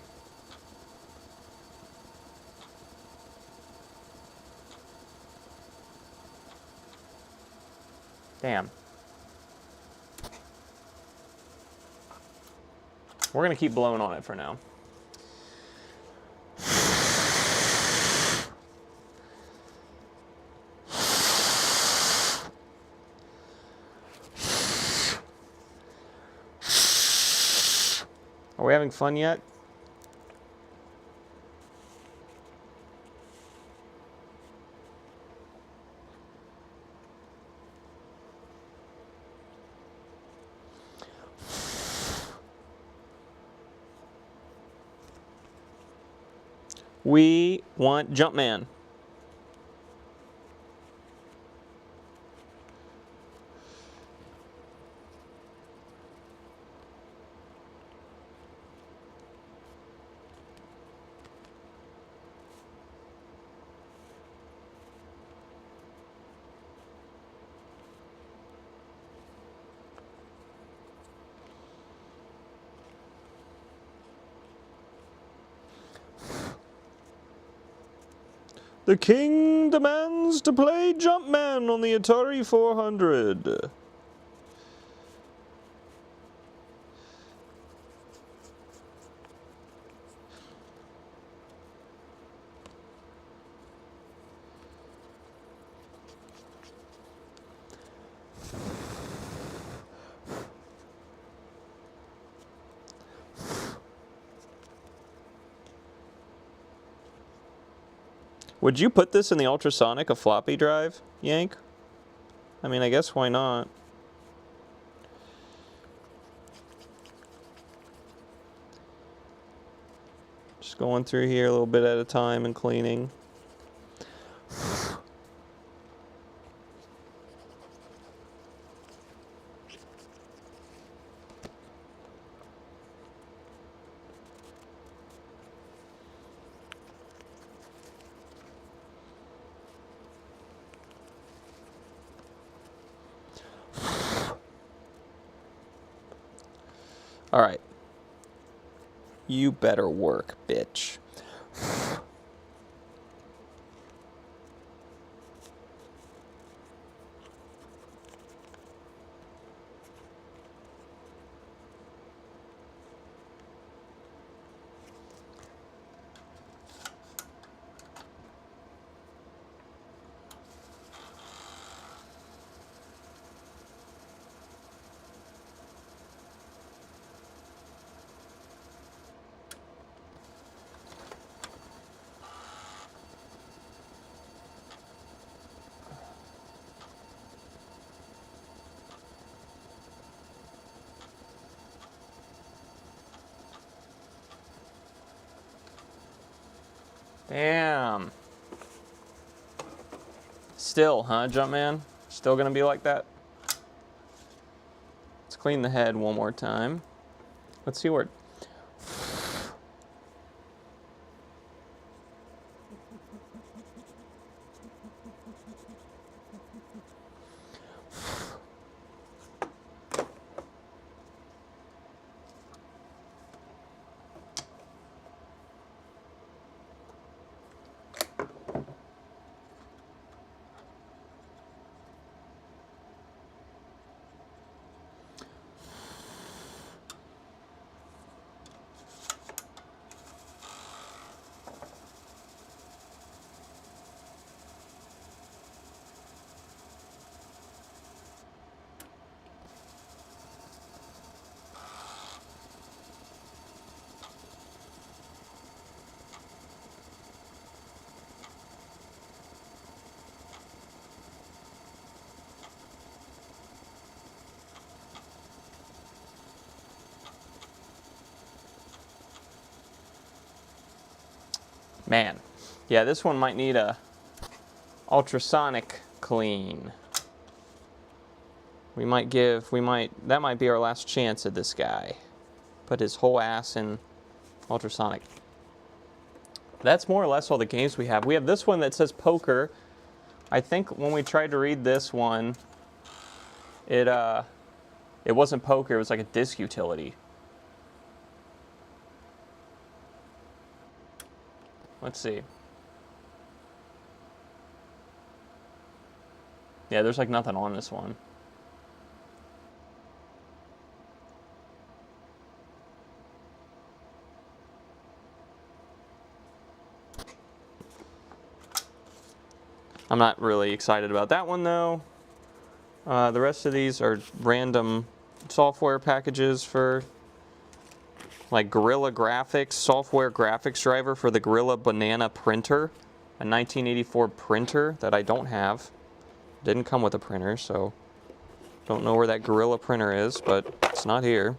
S1: We're going to keep blowing on it for now. Are we having fun yet? We want Jumpman. The king demands to play Jumpman on the Atari 400. Would you put this in the ultrasonic, a floppy drive, Yank? I mean, I guess why not? Just going through here a little bit at a time and cleaning. All right. You better work, bitch. Damn. Still, huh, Jumpman? Still gonna be like that? Let's clean the head one more time. Let's see where... Man, yeah, this one might need a ultrasonic clean. That might be our last chance at this guy. Put his whole ass in ultrasonic. That's more or less all the games we have. We have this one that says poker. I think when we tried to read this one, it wasn't poker, it was like a disc utility. Let's see. Yeah, there's like nothing on this one. I'm not really excited about that one though. The rest of these are random software packages for like Gorilla Graphics, software graphics driver for the Gorilla Banana printer, a 1984 printer that I don't have. Didn't come with a printer, so don't know where that Gorilla printer is, but it's not here.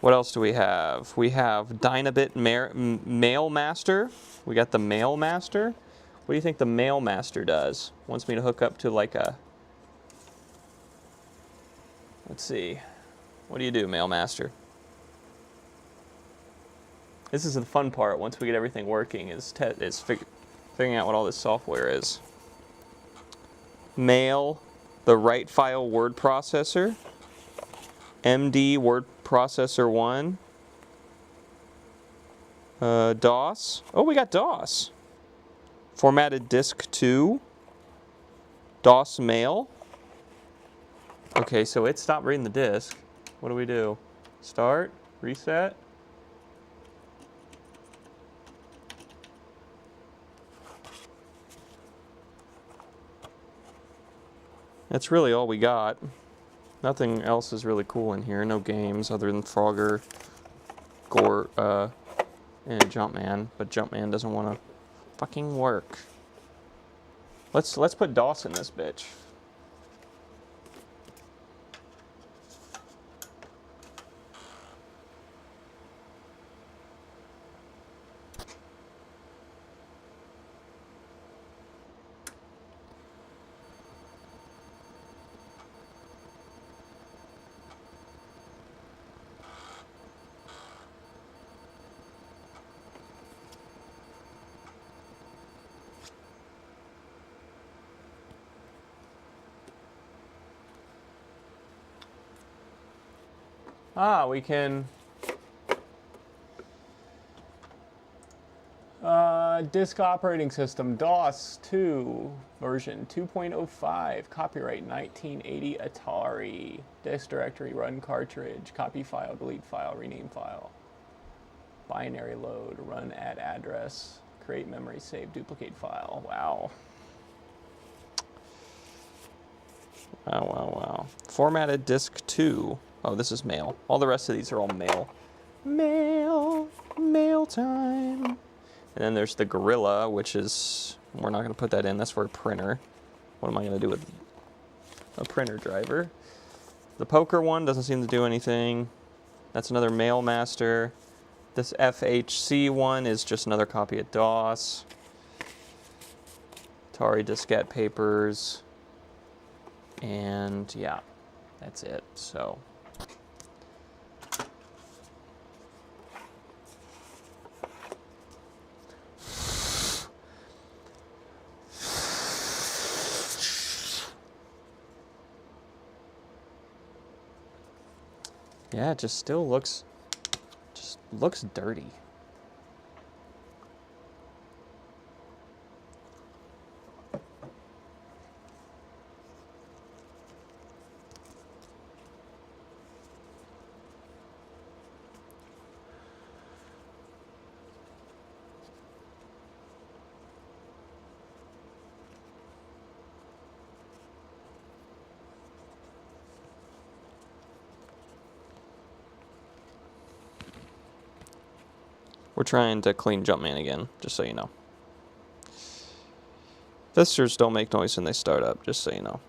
S1: What else do we have? We have Dynabit Mail Master. We got the Mail Master. What do you think the Mail Master does? Wants me to hook up to like a... Let's see. What do you do, Mail Master? This is the fun part once we get everything working, is figuring out what all this software is. Mail, the Write File Word Processor. MD Word Processor 1. DOS. Oh, we got DOS. Formatted Disk 2. DOS Mail. Okay, so it stopped reading the disk. What do we do? Start? Reset? That's really all we got. Nothing else is really cool in here. No games other than Frogger, Gore, and Jumpman. But Jumpman doesn't want to fucking work. Let's put DOS in this bitch. We can disk operating system DOS 2 version 2.05, copyright 1980 Atari, disk directory, run cartridge, copy file, delete file, rename file, binary load, run add address, create memory, save, duplicate file. Wow. Wow. Formatted disk 2. Oh, this is mail. All the rest of these are all mail. Mail time. And then there's the Gorilla, which is, we're not going to put that in. That's for a printer. What am I going to do with a printer driver? The Poker one doesn't seem to do anything. That's another Mail Master. This FHC one is just another copy of DOS. Atari diskette papers. And yeah, that's it. So... yeah, it just still looks dirty. We're trying to clean Jumpman again, just so you know. Thisters don't make noise when they start up, just so you know.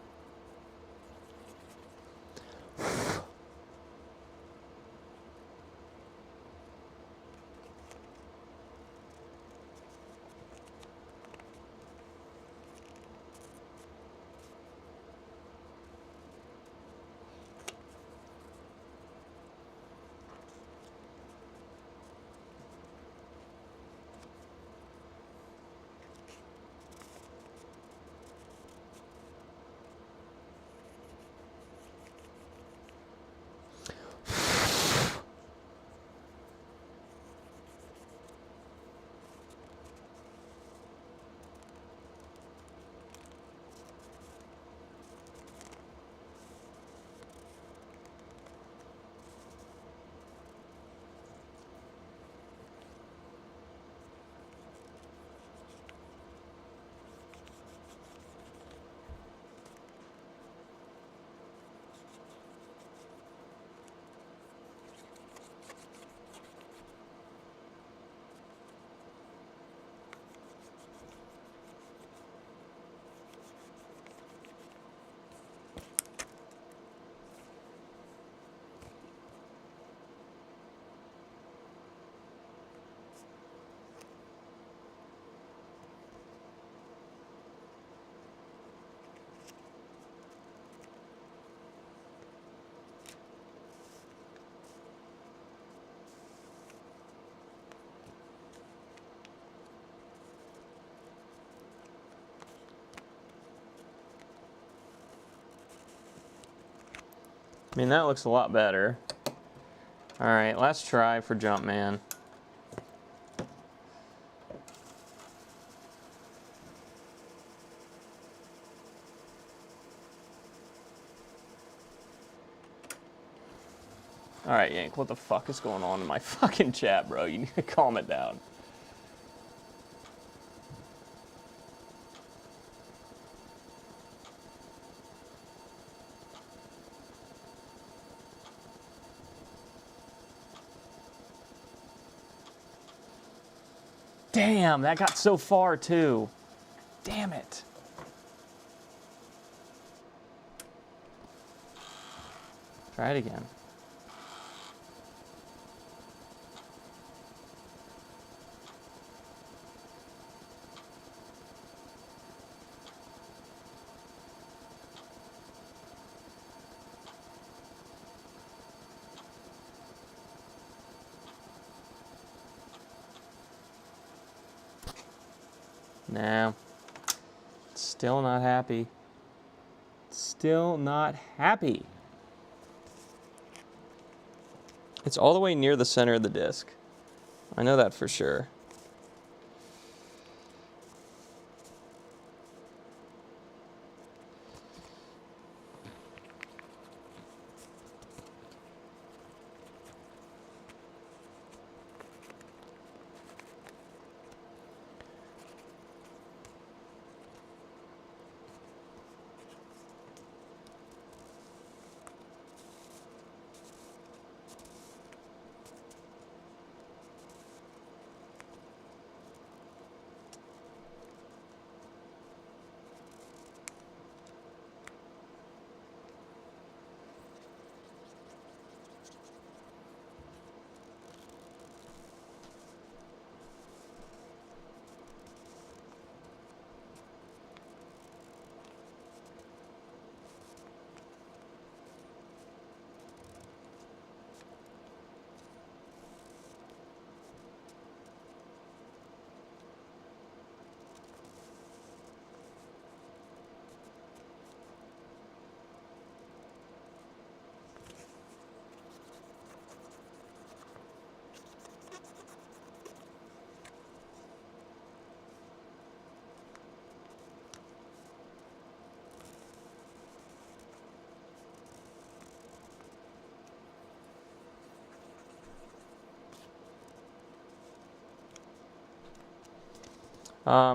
S1: I mean, that looks a lot better. All right, last try for Jumpman. All right, Yank, what the fuck is going on in my fucking chat, bro? You need to calm it down. Damn, that got so far, too. Damn it. Try it again. No. Still not happy. Still not happy. It's all the way near the center of the disc. I know that for sure.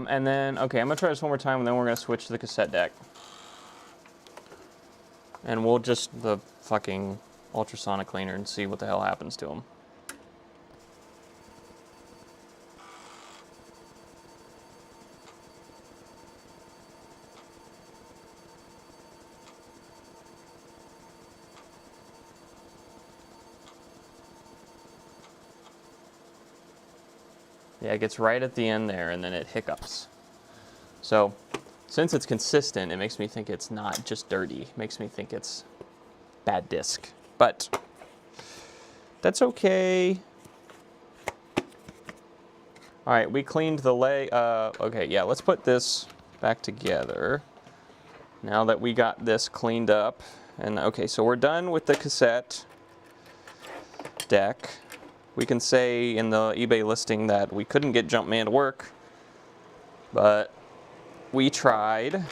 S1: And then, okay, I'm going to try this one more time, and then we're going to switch to the cassette deck. And we'll just, the fucking ultrasonic cleaner, and see what the hell happens to them. Yeah, it gets right at the end there, and then it hiccups. So, since it's consistent, it makes me think it's not just dirty. It makes me think it's bad disc. But that's okay. All right, we cleaned the okay, yeah, let's put this back together. Now that we got this cleaned up. And okay, so we're done with the cassette deck. We can say in the eBay listing that we couldn't get Jumpman to work, but we tried.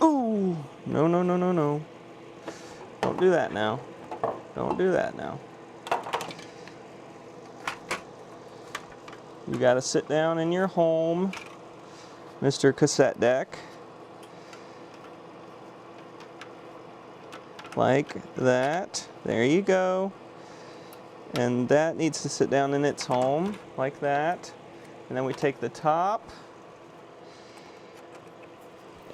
S1: Ooh, no, no, no, no, no. Don't do that now. Don't do that now. You gotta sit down in your home, Mr. Cassette Deck. Like that. There you go. And that needs to sit down in its home, like that. And then we take the top,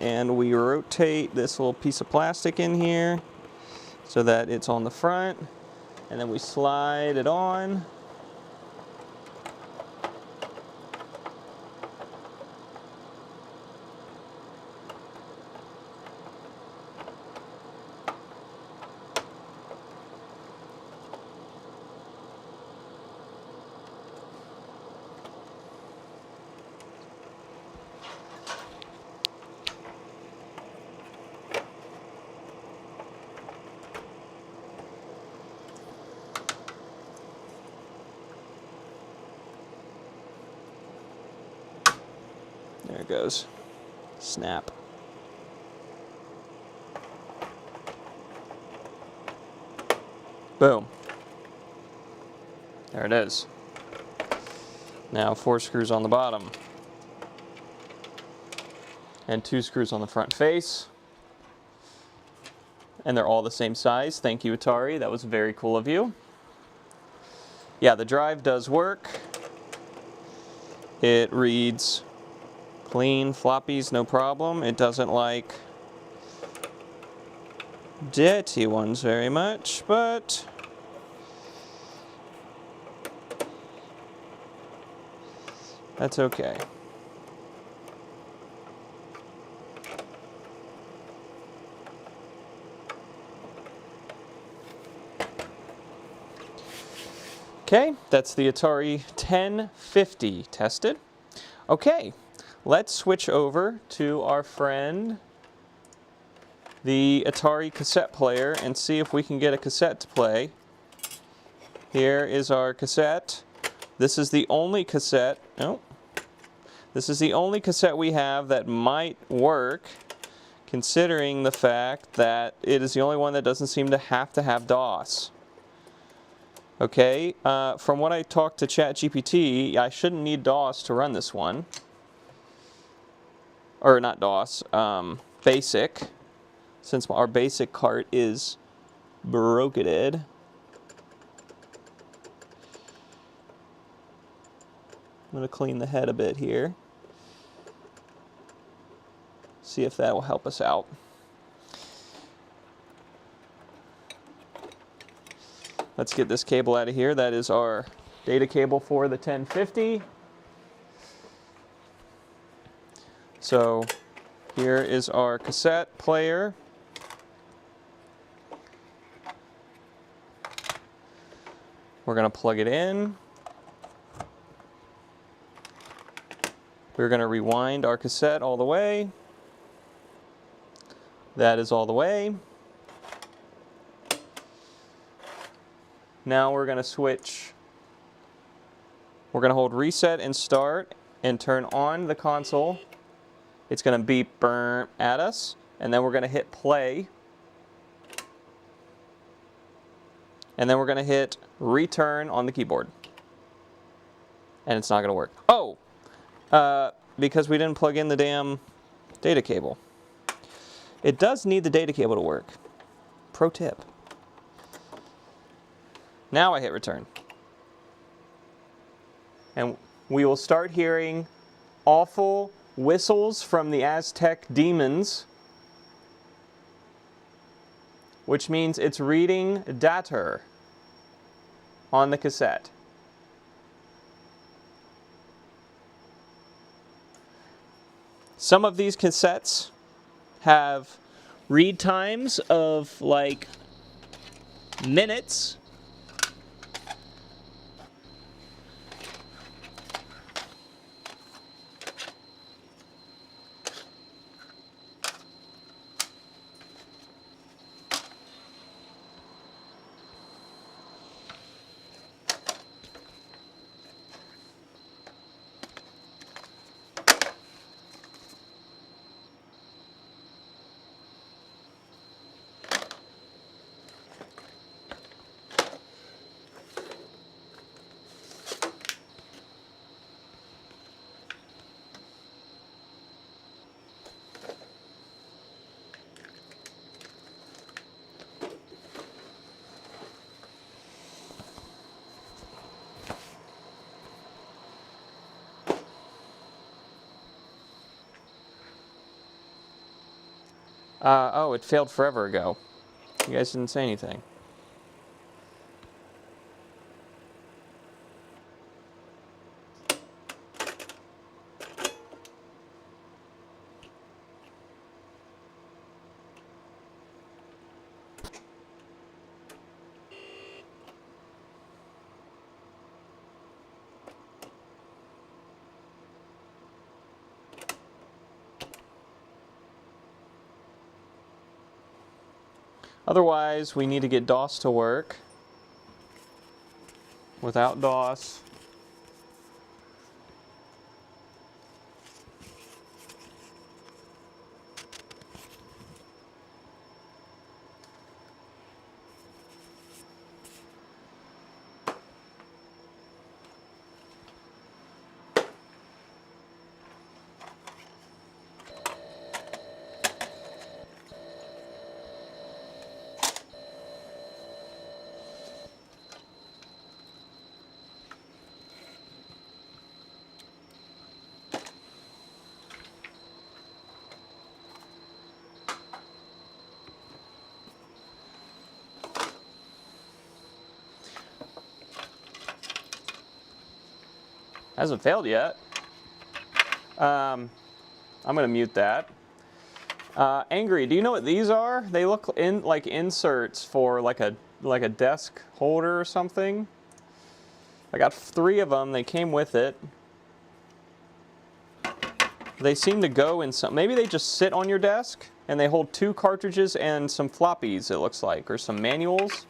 S1: and we rotate this little piece of plastic in here so that it's on the front, and then we slide it on, There it goes. Snap. Boom. There it is. Now 4 screws on the bottom. And 2 screws on the front face. And they're all the same size. Thank you, Atari. That was very cool of you. Yeah, the drive does work. It reads clean floppies, no problem. It doesn't like dirty ones very much, but that's okay. Okay, that's the Atari 1050 tested. Okay, let's switch over to our friend, the Atari cassette player, and see if we can get a cassette to play. Here is our cassette. This is the only cassette, this is the only cassette we have that might work, considering the fact that it is the only one that doesn't seem to have DOS. Okay, from what I talked to ChatGPT, I shouldn't need DOS to run this one. Or not DOS, BASIC, since our BASIC cart is broketed. I'm going to clean the head a bit here. See if that will help us out. Let's get this cable out of here. That is our data cable for the 1050. So here is our cassette player. We're going to plug it in. We're going to rewind our cassette all the way. That is all the way. Now we're going to switch. We're going to hold reset and start and turn on the console. It's going to beep burn at us, and then we're going to hit play. And then we're going to hit return on the keyboard. And it's not going to work. Oh! Because we didn't plug in the damn data cable. It does need the data cable to work. Pro tip. Now I hit return. And we will start hearing awful whistles from the Aztec demons, which means it's reading data on the cassette. Some of these cassettes have read times of like minutes. Oh, it failed forever ago. You guys didn't say anything. Otherwise, we need to get DOS to work. Without DOS, Hasn't failed yet. I'm gonna mute that. Angry, do you know what these are? They look like inserts for like a desk holder or something. I got 3 of them. They came with it. They seem to go in some. Maybe they just sit on your desk and they hold 2 cartridges and some floppies. It looks like, or some manuals.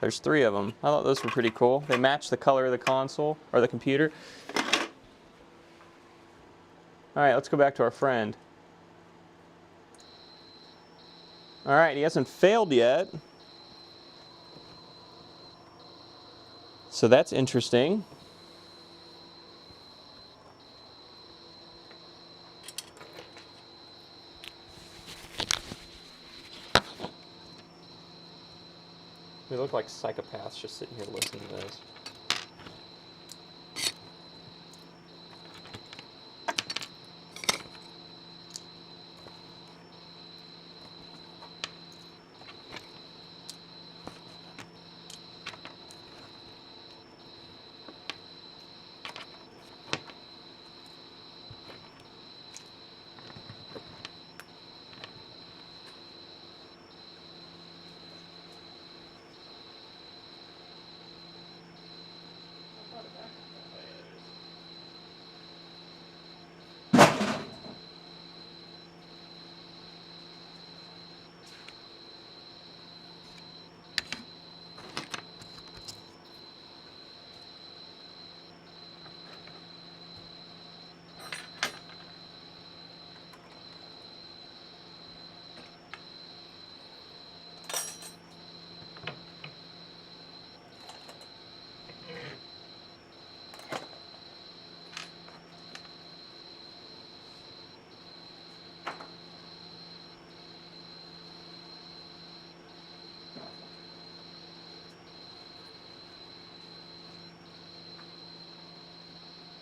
S1: There's 3 of them. I thought those were pretty cool. They match the color of the console or the computer. All right, let's go back to our friend. All right, he hasn't failed yet. So that's interesting. We look like psychopaths just sitting here listening to this.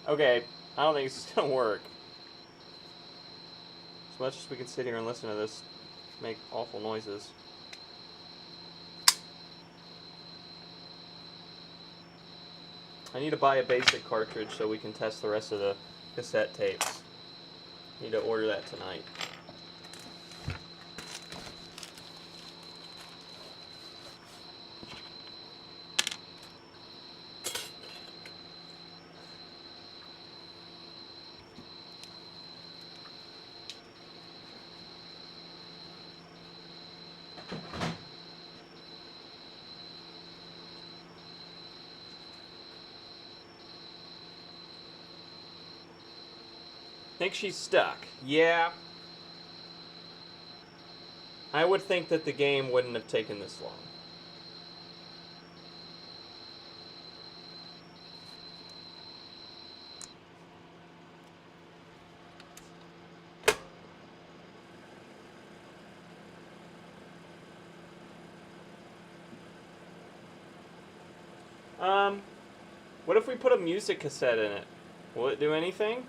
S1: Okay, I don't think this is gonna work. As much as we can sit here and listen to this make awful noises. I need to buy a basic cartridge so we can test the rest of the cassette tapes. Need to order that tonight. Think she's stuck. Yeah. I would think that the game wouldn't have taken this long. What if we put a music cassette in it? Will it do anything?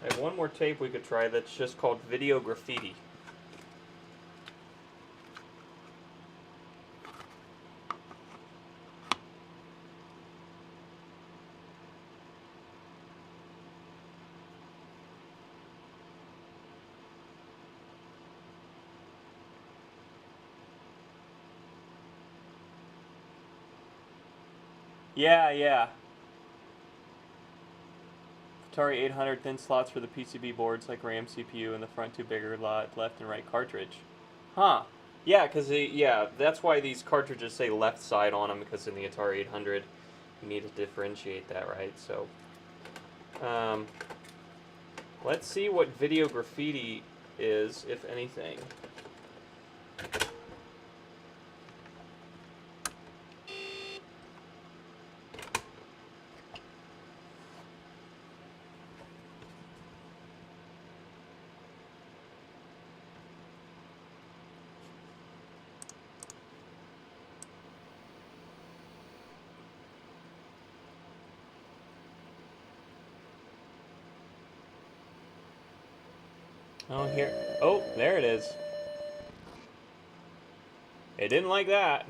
S1: I have one more tape we could try that's just called Video Graffiti. Yeah. Atari 800 thin slots for the PCB boards like RAM CPU and the front 2 bigger left and right cartridge. Huh. Yeah, that's why these cartridges say left side on them, because in the Atari 800 you need to differentiate that, right? So, let's see what Video Graffiti is, if anything. Oh, here. Oh, there it is. It didn't like that.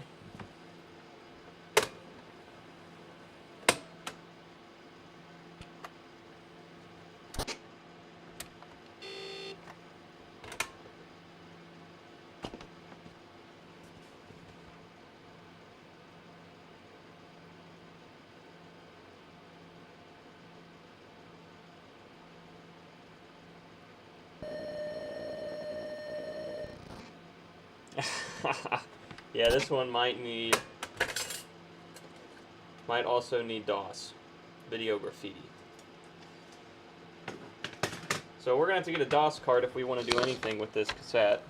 S1: Yeah, this one might also need DOS, video graffiti. So we're gonna have to get a DOS card if we want to do anything with this cassette.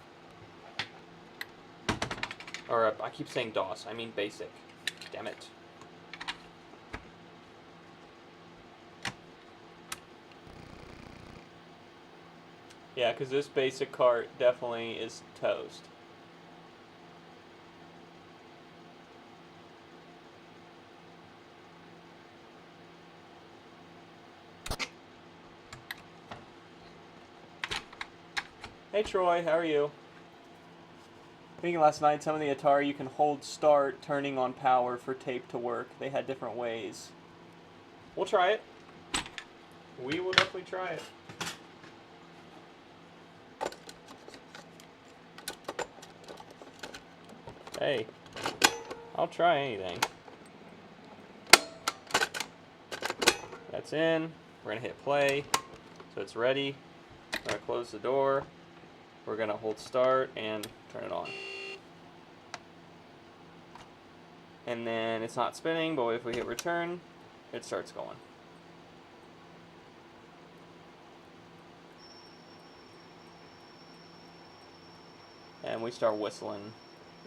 S1: Or I keep saying DOS, I mean basic. Damn it. Yeah, because this basic cart definitely is toast. Hey Troy, how are you? Thinking last night, some of the Atari you can hold start turning on power for tape to work. They had different ways. We'll try it. We will definitely try it. Hey, I'll try anything. That's in. We're gonna hit play, so it's ready. We're gonna close the door. We're gonna hold start and turn it on. And then it's not spinning, but if we hit return, it starts going. And we start whistling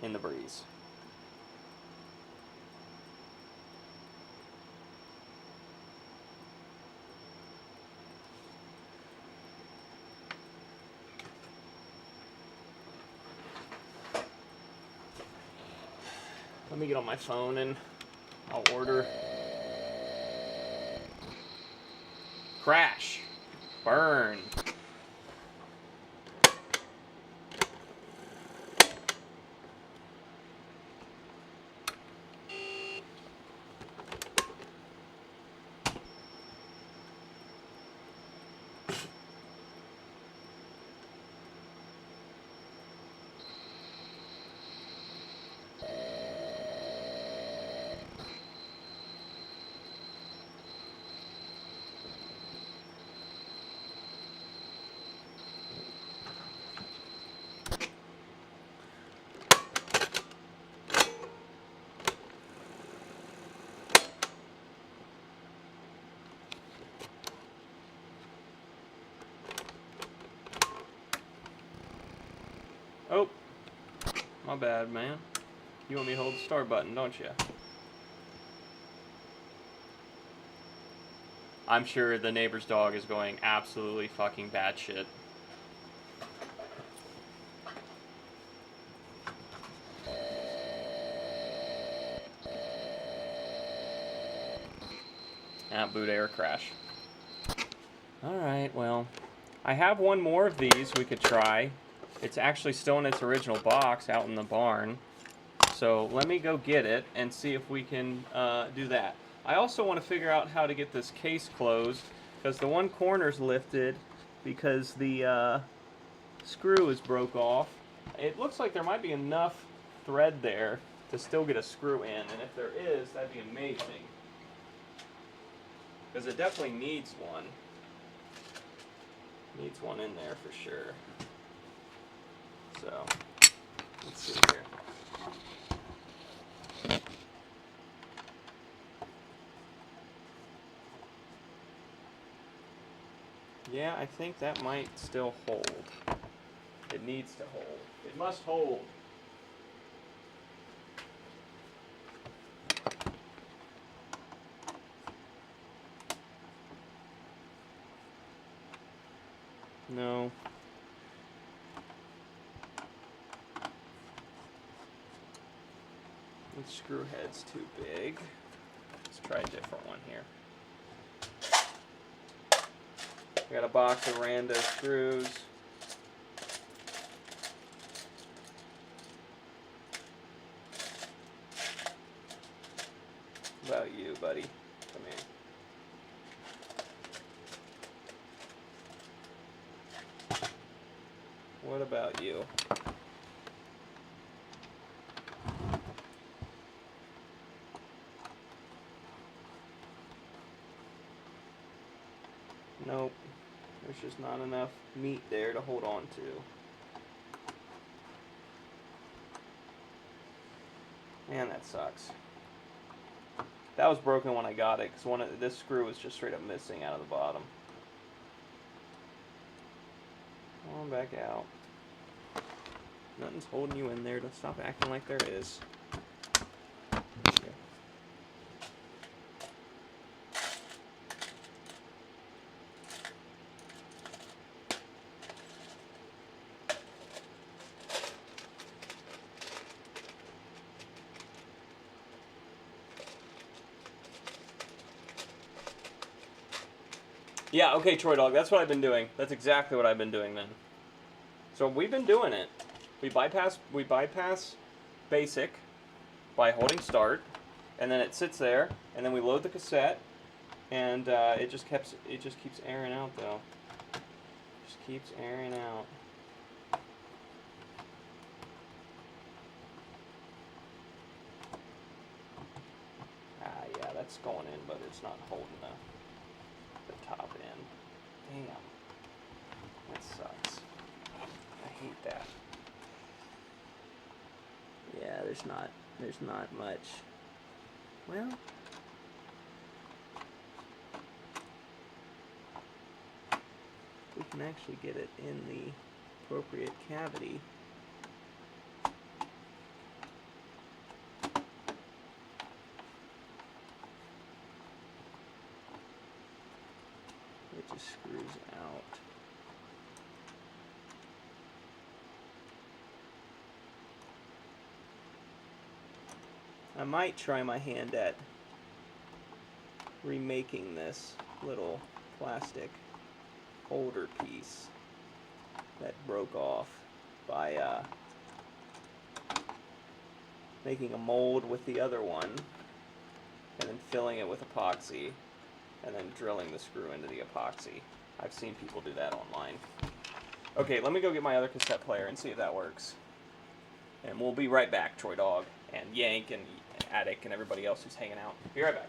S1: in the breeze. Let me get on my phone and I'll order. Crash. Burn. Oh, my bad, man. You want me to hold the start button, don't you? I'm sure the neighbor's dog is going absolutely fucking batshit. Boot error crash. Alright, well, I have one more of these we could try. It's actually still in its original box out in the barn. So let me go get it and see if we can do that. I also want to figure out how to get this case closed, because the one corner's lifted because the screw is broke off. It looks like there might be enough thread there to still get a screw in, and if there is, that'd be amazing. Because it definitely needs one. Needs one in there for sure. So, let's see here. Yeah, I think that might still hold. It needs to hold. It must hold. No. The screw head's too big. Let's try a different one here. I got a box of rando screws. What about you? Nope. There's just not enough meat there to hold on to. Man, that sucks. That was broken when I got it, because this screw was just straight up missing out of the bottom. Come on back out. Nothing's holding you in there. Don't stop acting like there is. Okay. Yeah, okay, Troy Dog, that's what I've been doing. That's exactly what I've been doing then. So we've been doing it. We bypass basic by holding start, and then it sits there, and then we load the cassette, and it just keeps airing out though. Just keeps airing out. Yeah, that's going in, but it's not holding the top end. Damn. That sucks. I hate that. Yeah, there's not much. Well, we can actually get it in the appropriate cavity. It just screws out. I might try my hand at remaking this little plastic holder piece that broke off by making a mold with the other one and then filling it with epoxy and then drilling the screw into the epoxy. I've seen people do that online. Okay, let me go get my other cassette player and see if that works. And we'll be right back, Troy Dog, and Yank, and Attic, and everybody else who's hanging out. Be right back.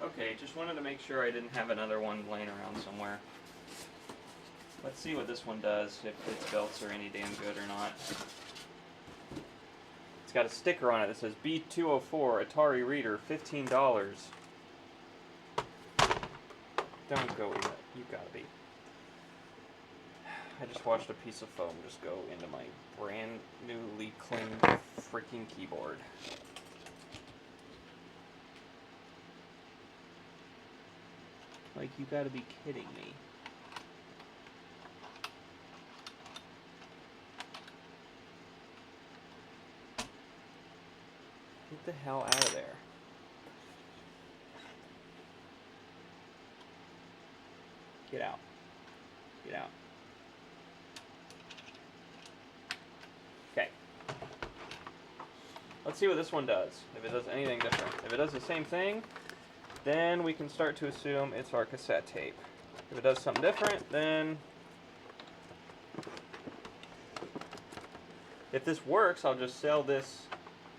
S1: Okay, just wanted to make sure I didn't have another one laying around somewhere. Let's see what this one does, if its belts are any damn good or not. It's got a sticker on it that says B204 Atari Reader, $15. Don't go in it. You gotta be. I just watched a piece of foam just go into my brand newly cleaned freaking keyboard. Like, you gotta be kidding me. Get the hell out of there. Get out. Get out. Okay. Let's see what this one does, if it does anything different. If it does the same thing, then we can start to assume it's our cassette tape. If it does something different, then... if this works, I'll just sell this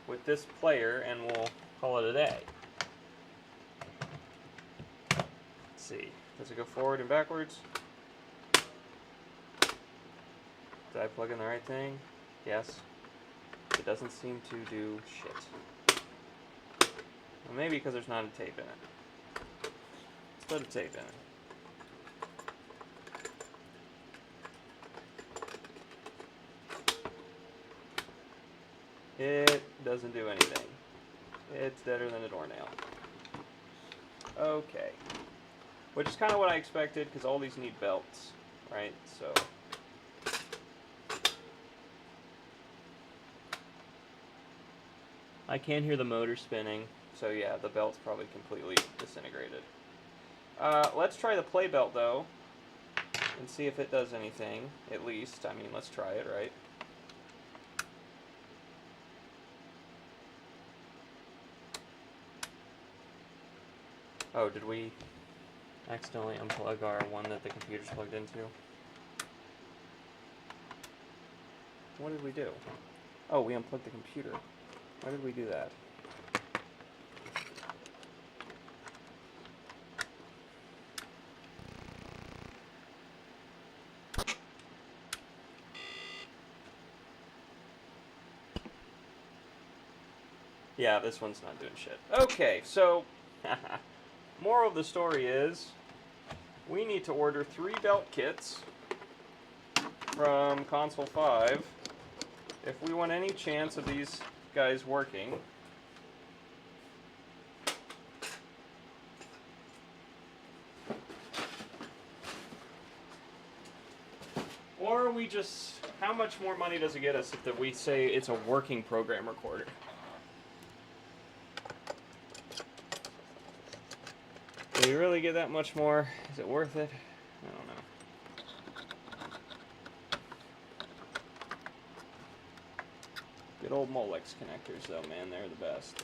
S1: with this player and we'll call it a day. Let's see. Does it go forward and backwards? Did I plug in the right thing? Yes. It doesn't seem to do shit. Well, maybe because there's not a tape in it. Let's put a tape in it. It doesn't do anything. It's deader than a doornail. Okay. Which is kind of what I expected, because all these need belts, right? So... I can hear the motor spinning, so yeah, the belt's probably completely disintegrated. Let's try the play belt, though, and see if it does anything, at least. I mean, let's try it, right? Oh, did we accidentally unplug our one that the computer's plugged into? What did we do? Oh, we unplugged the computer. Why did we do that? Yeah, this one's not doing shit. Okay, so... moral of the story is... we need to order 3 belt kits from Console 5 if we want any chance of these guys working. Or we just... how much more money does it get us if we say it's a working program recorder? Do we really get that much more? Is it worth it? I don't know. Good old Molex connectors though, man, they're the best.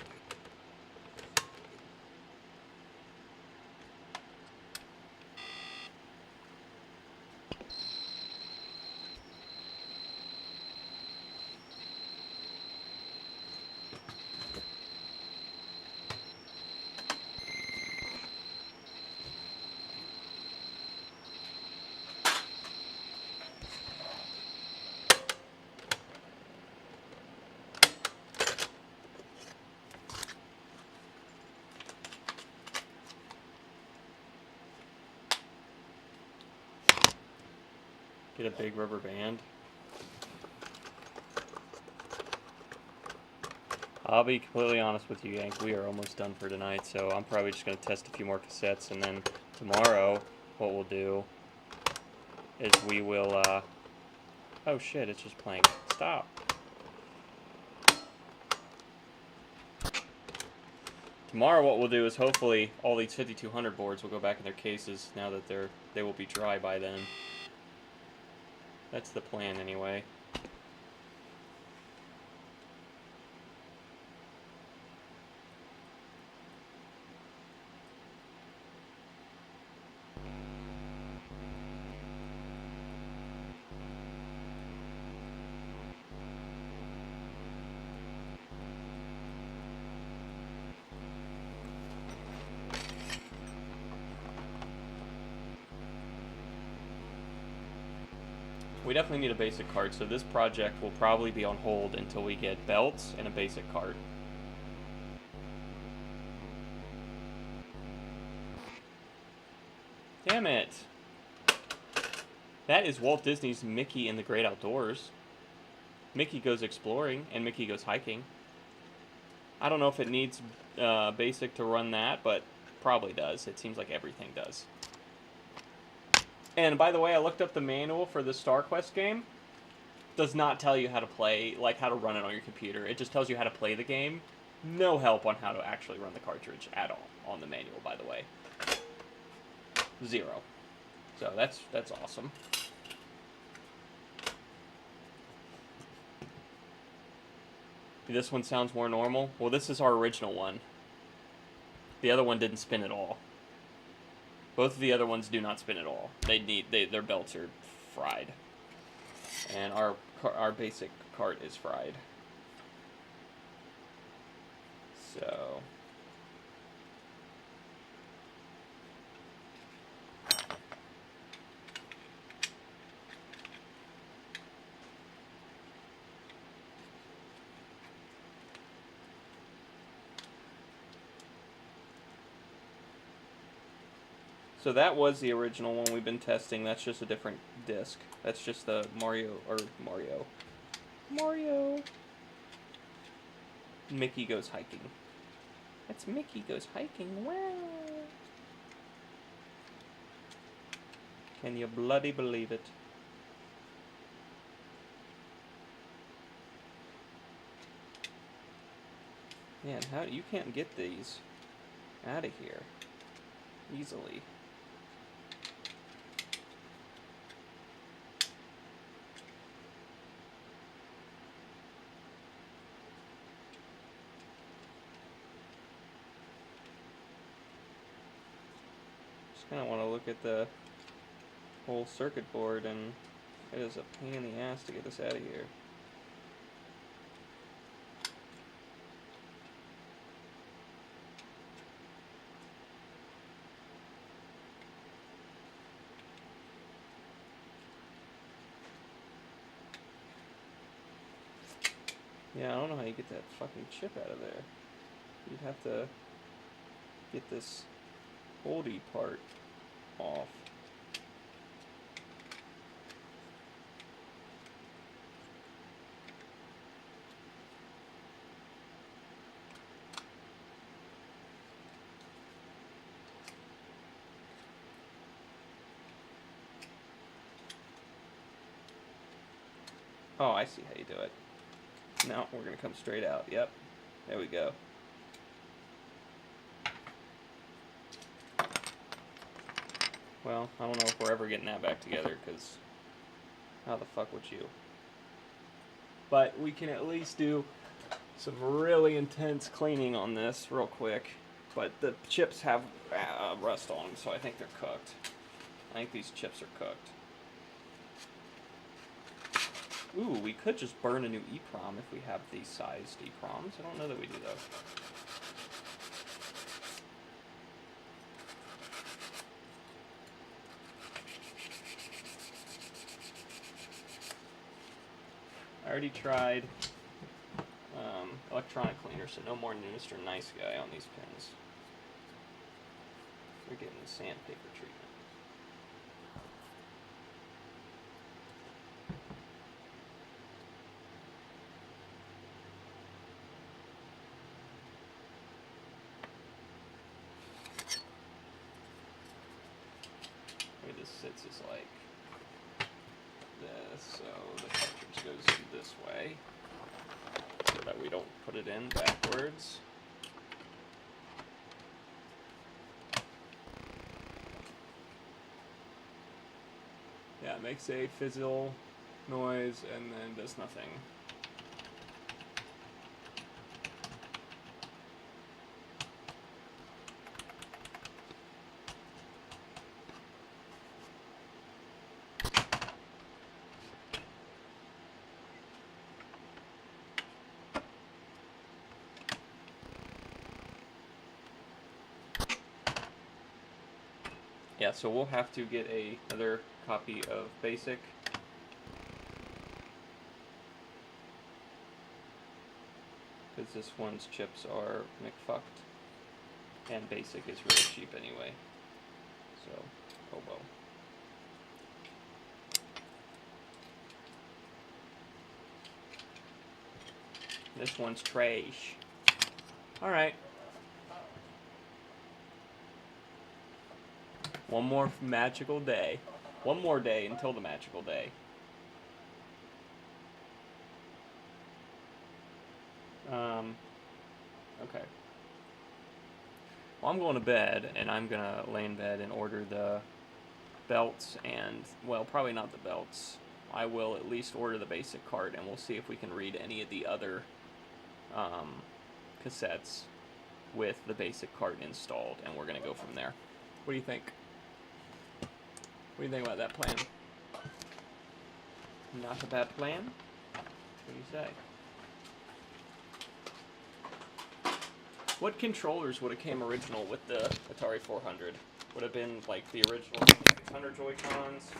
S1: Get a big rubber band. I'll be completely honest with you, Yank. We are almost done for tonight, so I'm probably just going to test a few more cassettes, and then tomorrow, what we'll do is we will, oh shit, it's just playing. Stop. Tomorrow what we'll do is hopefully all these 5200 boards will go back in their cases now that they will be dry by then. That's the plan anyway. we definitely need a basic cart, so this project will probably be on hold until we get belts and a basic cart. Damn it! That is Walt Disney's Mickey in the Great Outdoors. Mickey goes exploring, and Mickey goes hiking. I don't know if it needs basic to run that, but probably does. It seems like everything does. And by the way, I looked up the manual for the Star Quest game. Does not tell you how to play, like how to run it on your computer. It just tells you how to play the game. No help on how to actually run the cartridge at all on the manual, by the way. 0. So that's awesome. This one sounds more normal. Well, this is our original one. The other one didn't spin at all. Both of the other ones do not spin at all. Their belts are fried. And our basic cart is fried. So So that was the original one we've been testing. That's just a different disc. That's just the Mario. Mickey Goes Hiking. That's Mickey Goes Hiking. Wow. Can you bloody believe it? Man, how you can't get these out of here easily. Just kind of want to look at the whole circuit board, and it is a pain in the ass to get this out of here. Yeah, I don't know how you get that fucking chip out of there. You'd have to get this holdy part off. Oh, I see how you do it. No, we're going to come straight out. Yep. There we go. Well, I don't know if we're ever getting that back together, because how the fuck would you? But we can at least do some really intense cleaning on this real quick. But the chips have rust on them, so I think they're cooked. I think these chips are cooked. Ooh, we could just burn a new EEPROM if we have these sized EEPROMs. I don't know that we do, though. I already tried electronic cleaner, so no more Mr. Nice Guy on these pins. We're getting the sandpaper treatment. Sits is like this, so the cartridge goes this way so that we don't put it in backwards. Yeah, it makes a fizzle noise and then does nothing. Yeah, so we'll have to get another copy of BASIC because this one's chips are McFucked, and basic is really cheap anyway. So, oh well. This one's trash. Alright. One more magical day. One more day until the magical day. Okay. Well, I'm going to bed, and I'm going to lay in bed and order the belts and, well, probably not the belts. I will at least order the basic cart, and we'll see if we can read any of the other cassettes with the basic cart installed, and we're going to go from there. What do you think? What do you think about that plan? Not a bad plan? What do you say? What controllers would have came original with the Atari 400? Would have been like the original 2600 Joy-Cons.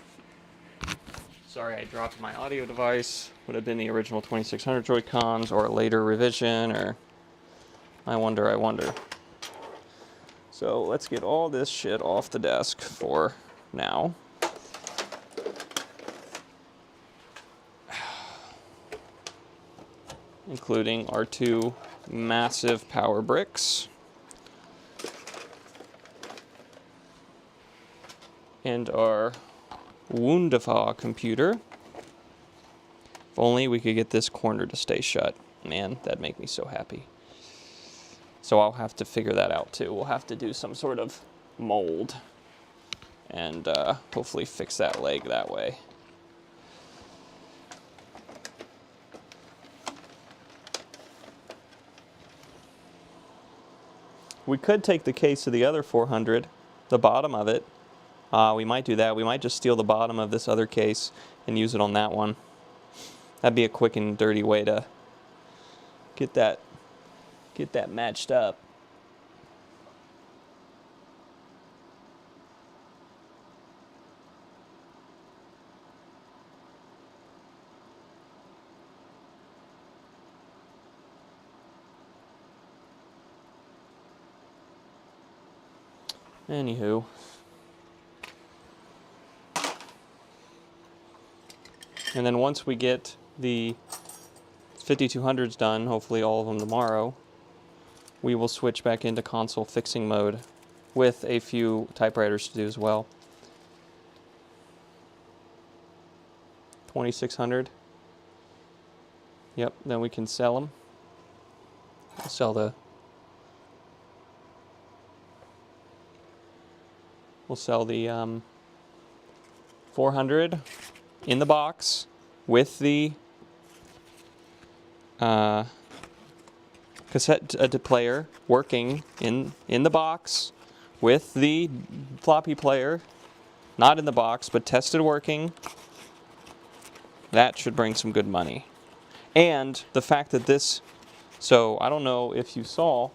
S1: Sorry, I dropped my audio device. Would have been the original 2600 Joy-Cons or a later revision, or I wonder. So let's get all this shit off the desk for now. Including our two massive power bricks. And our wonderful computer. If only we could get this corner to stay shut. Man, that'd make me so happy. So I'll have to figure that out too. We'll have to do some sort of mold and hopefully fix that leg that way. We could take the case of the other 400, the bottom of it. We might do that. We might just steal the bottom of this other case and use it on that one. That'd be a quick and dirty way to get that matched up. Anywho. And then once we get the 5200s done, hopefully all of them tomorrow, we will switch back into console fixing mode with a few typewriters to do as well. 2600. Yep, then we can sell them. We'll sell the 400 in the box with the cassette player working in the box with the floppy player not in the box but tested working. That should bring some good money. And the fact that this, so I don't know if you saw,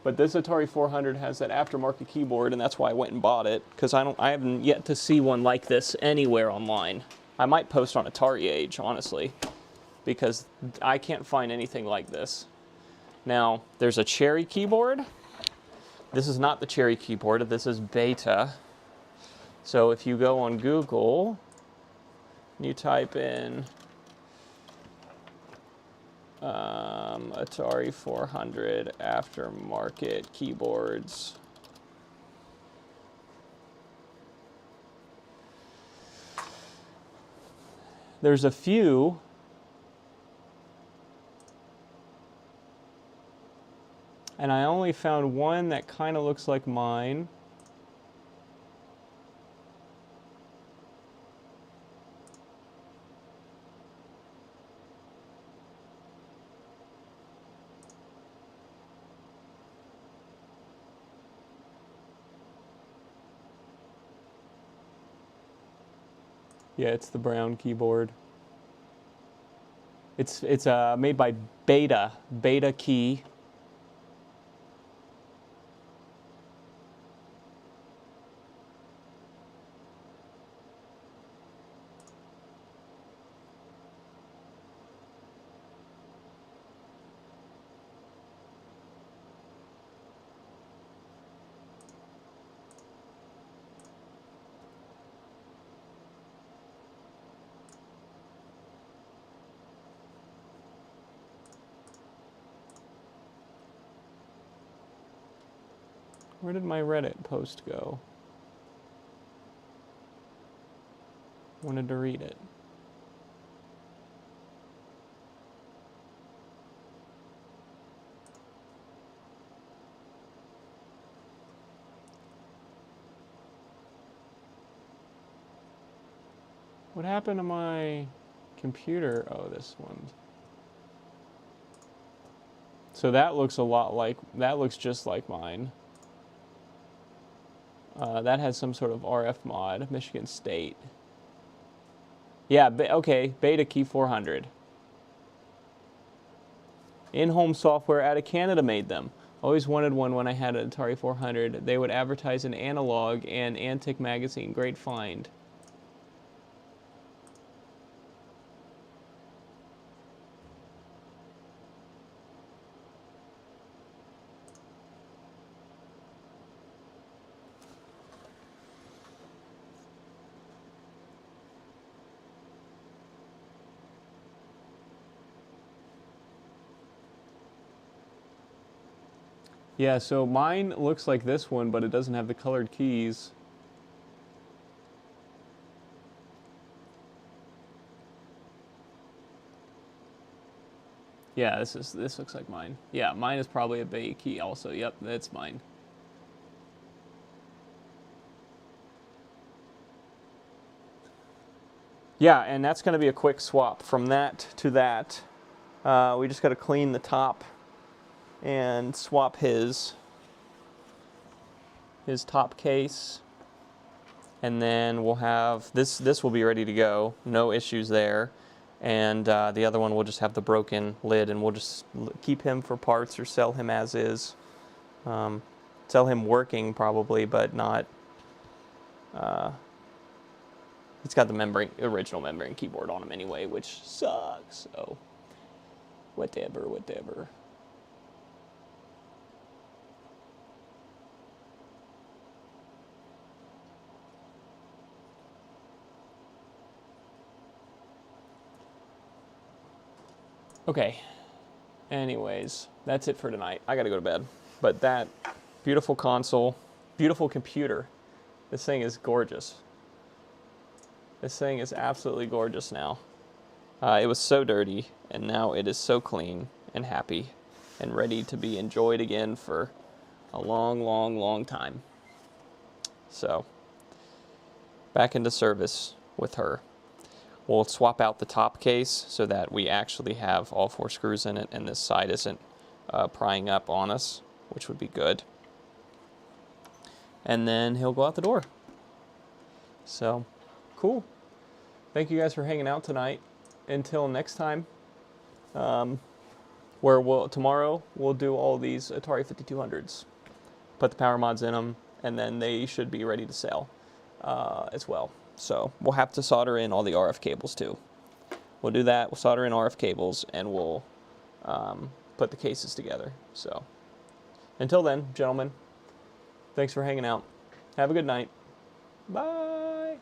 S1: but this Atari 400 has that aftermarket keyboard, and that's why I went and bought it, because I haven't yet to see one like this anywhere online. I might post on Atari Age, honestly, because I can't find anything like this. Now, there's a Cherry keyboard. This is not the Cherry keyboard, this is Beta. So if you go on Google, you type in Atari 400 aftermarket keyboards. There's a few. And I only found one that kind of looks like mine. Yeah, it's the brown keyboard. It's made by Beta Key. Where did my Reddit post go? Wanted to read it. What happened to my computer? Oh, this one. So that looks a lot like, that looks just like mine. That has some sort of RF mod, Michigan State. Yeah, okay, Beta Key 400. In-home software out of Canada made them. Always wanted one when I had an Atari 400. They would advertise an Analog and Antique magazine. Great find. Yeah, so mine looks like this one, but it doesn't have the colored keys. Yeah, this looks like mine. Yeah, mine is probably a Beta Key also. Yep, that's mine. Yeah, and that's going to be a quick swap from that to that. We just got to clean the top and swap his top case, and then we'll have this will be ready to go, no issues there, and the other one will just have the broken lid, and we'll just keep him for parts or sell him as is. Sell him working probably, but not he's got the original membrane keyboard on him anyway, which sucks. So whatever. Okay, anyways, that's it for tonight. I gotta go to bed. But that beautiful console, beautiful computer, this thing is gorgeous. This thing is absolutely gorgeous now. It was so dirty, and now it is so clean and happy and ready to be enjoyed again for a long time. So, back into service with her. We'll swap out the top case so that we actually have all 4 screws in it and this side isn't prying up on us, which would be good. And then he'll go out the door. So, cool. Thank you guys for hanging out tonight. Until next time, tomorrow we'll do all these Atari 5200s. Put the power mods in them, and then they should be ready to sell as well. So we'll have to solder in all the RF cables too. We'll do that. We'll solder in RF cables, and we'll put the cases together. So until then, gentlemen, thanks for hanging out. Have a good night. Bye.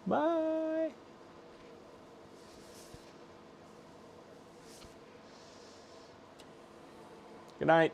S1: Bye. Good night.